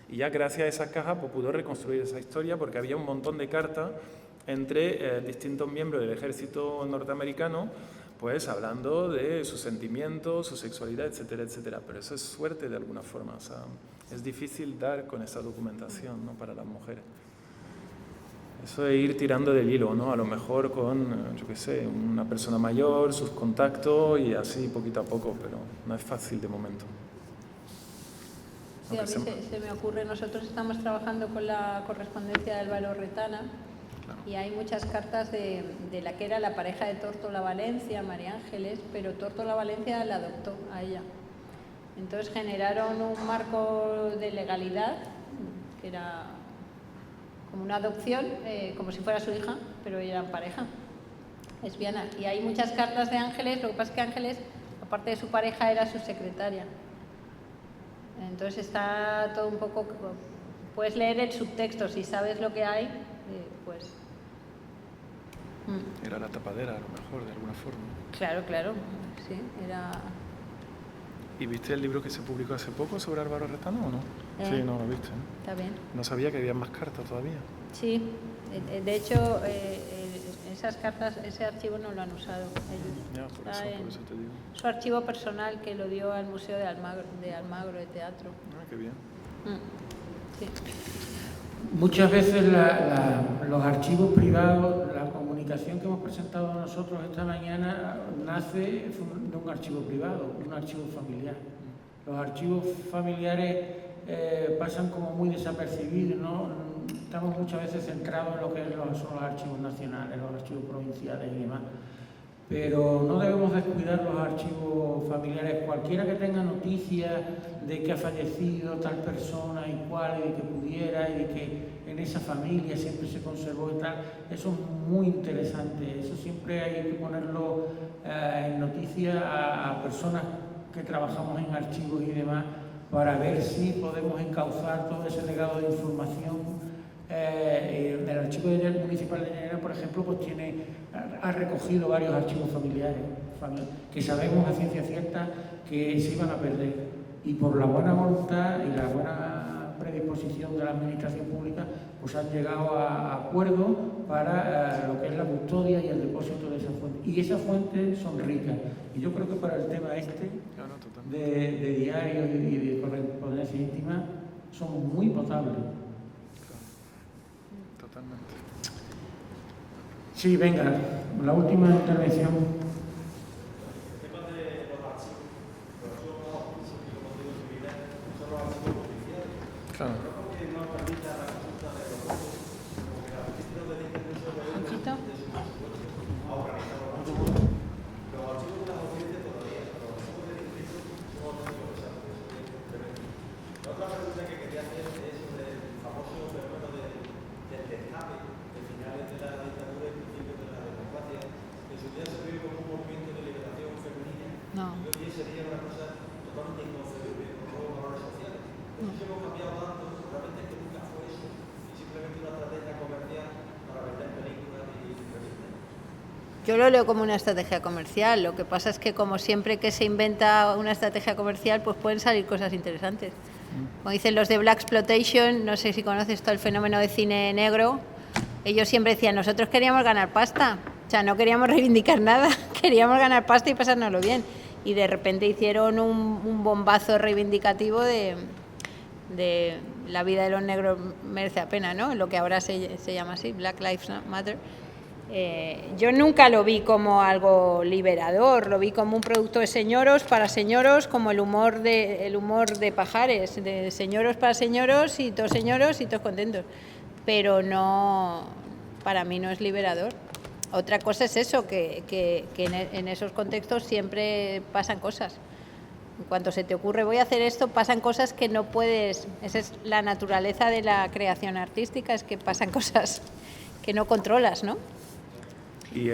Y ya gracias a esas cajas pues pudo reconstruir esa historia porque había un montón de cartas entre distintos miembros del ejército norteamericano, pues hablando de sus sentimientos, su sexualidad, etcétera, etcétera. Pero eso es suerte de alguna forma, o sea, es difícil dar con esa documentación, ¿no? Para las mujeres. Eso de ir tirando del hilo, ¿no? A lo mejor con, yo qué sé, una persona mayor, sus contactos y así poquito a poco, pero no es fácil de momento. Sí, a mí se me ocurre, nosotros estamos trabajando con la correspondencia de Álvaro Retana, claro, y hay muchas cartas de la que era la pareja de Tórtola Valencia, María Ángeles, pero Tórtola Valencia la adoptó a ella. Entonces generaron un marco de legalidad, que era como una adopción, como si fuera su hija, pero eran pareja lesbiana. Y hay muchas cartas de Ángeles, lo que pasa es que Ángeles, aparte de su pareja, era su secretaria. Entonces está todo un poco... Puedes leer el subtexto, si sabes lo que hay, pues... Era la tapadera, a lo mejor, de alguna forma. Claro, claro, sí, era... ¿Y viste el libro que se publicó hace poco sobre Álvaro Retana o no? Sí, no, lo viste, ¿no? Está bien. No sabía que había más cartas todavía. Sí, de hecho, esas cartas, ese archivo no lo han usado ellos. Ya, por eso te digo. Su archivo personal que lo dio al Museo de Almagro de Teatro. Ah, qué bien. Sí. Muchas veces los archivos privados, la comunicación que hemos presentado nosotros esta mañana nace de un archivo privado, un archivo familiar. Los archivos familiares pasan como muy desapercibidos, ¿no? Estamos muchas veces centrados en lo que son los archivos nacionales, los archivos provinciales y demás. Pero no debemos descuidar los archivos familiares. Cualquiera que tenga noticias de que ha fallecido tal persona y cual, y de que pudiera, y de que en esa familia siempre se conservó y tal, eso es muy interesante. Eso siempre hay que ponerlo en noticias a personas que trabajamos en archivos y demás, para ver si podemos encauzar todo ese legado de información. El archivo municipal de Llanera, por ejemplo, pues ha recogido varios archivos familiares que sabemos a ciencia cierta que se iban a perder, y por la buena voluntad y la buena predisposición de la administración pública pues han llegado a acuerdos para lo que es la custodia y el depósito de esas fuentes, y esas fuentes son ricas, y yo creo que para el tema de diarios y de correspondencia íntima son muy potables. Totalmente. Sí, venga, la última intervención. Claro. La otra pregunta que quería hacer es sobre el famoso fenómeno del destape de finales de la dictadura y principios de la democracia, que en su día se vio como un movimiento de liberación femenina. No. Y hoy día sería una cosa totalmente inconcebible con nuevos valores sociales. Entonces hemos cambiado tanto, realmente es que nunca fue eso, y simplemente una estrategia comercial para vender películas y revistas. Yo lo leo como una estrategia comercial. Lo que pasa es que, como siempre que se inventa una estrategia comercial, pues pueden salir cosas interesantes. Como dicen los de Blaxploitation, no sé si conoces todo el fenómeno de cine negro, ellos siempre decían, nosotros queríamos ganar pasta, o sea, no queríamos reivindicar nada, queríamos ganar pasta y pasárnoslo bien. Y de repente hicieron un bombazo reivindicativo de la vida de los negros merece la pena, ¿no? Lo que ahora se llama así, Black Lives Matter. Yo nunca lo vi como algo liberador, lo vi como un producto de señoros para señoros, como el humor de Pajares, de señoros para señoros y todos contentos, pero no, para mí no es liberador. Otra cosa es eso, que en esos contextos siempre pasan cosas. En cuanto se te ocurre voy a hacer esto, pasan cosas que no puedes, esa es la naturaleza de la creación artística, es que pasan cosas que no controlas, ¿no? Y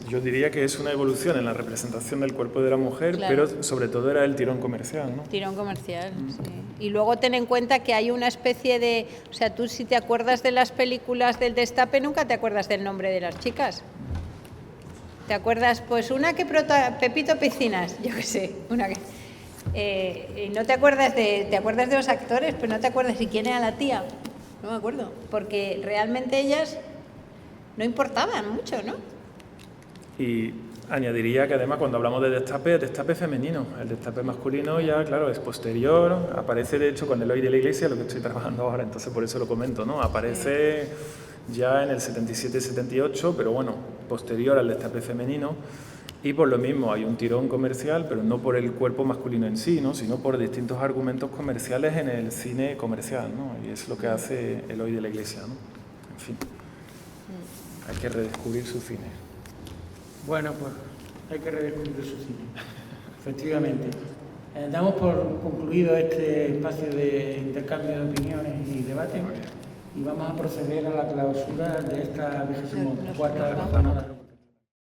yo diría que es una evolución en la representación del cuerpo de la mujer, Claro. pero sobre todo era el tirón comercial, ¿no? Tirón comercial, sí. Y luego ten en cuenta que hay una especie de... O sea, tú si te acuerdas de las películas del Destape, nunca te acuerdas del nombre de las chicas. ¿Te acuerdas? Pues una que Pepito Piscinas, yo qué sé, una que... no te acuerdas te acuerdas de los actores, pero no te acuerdas de quién era la tía. No me acuerdo, porque realmente ellas no importaban mucho, ¿no? Y añadiría que además cuando hablamos de destape femenino, el destape masculino ya, claro, es posterior, aparece de hecho con el Hoy de la Iglesia, lo que estoy trabajando ahora, entonces por eso lo comento, ¿no? Aparece ya en el 77-78, pero bueno, posterior al destape femenino, y por lo mismo hay un tirón comercial, pero no por el cuerpo masculino en sí, ¿no? Sino por distintos argumentos comerciales en el cine comercial, ¿no? Y es lo que hace el Hoy de la Iglesia, ¿no? En fin, hay que redescubrir su cine. Bueno, pues hay que redescubrir su cine, efectivamente. Damos por concluido este espacio de intercambio de opiniones y debate y vamos a proceder a la clausura de esta 24ª jornada.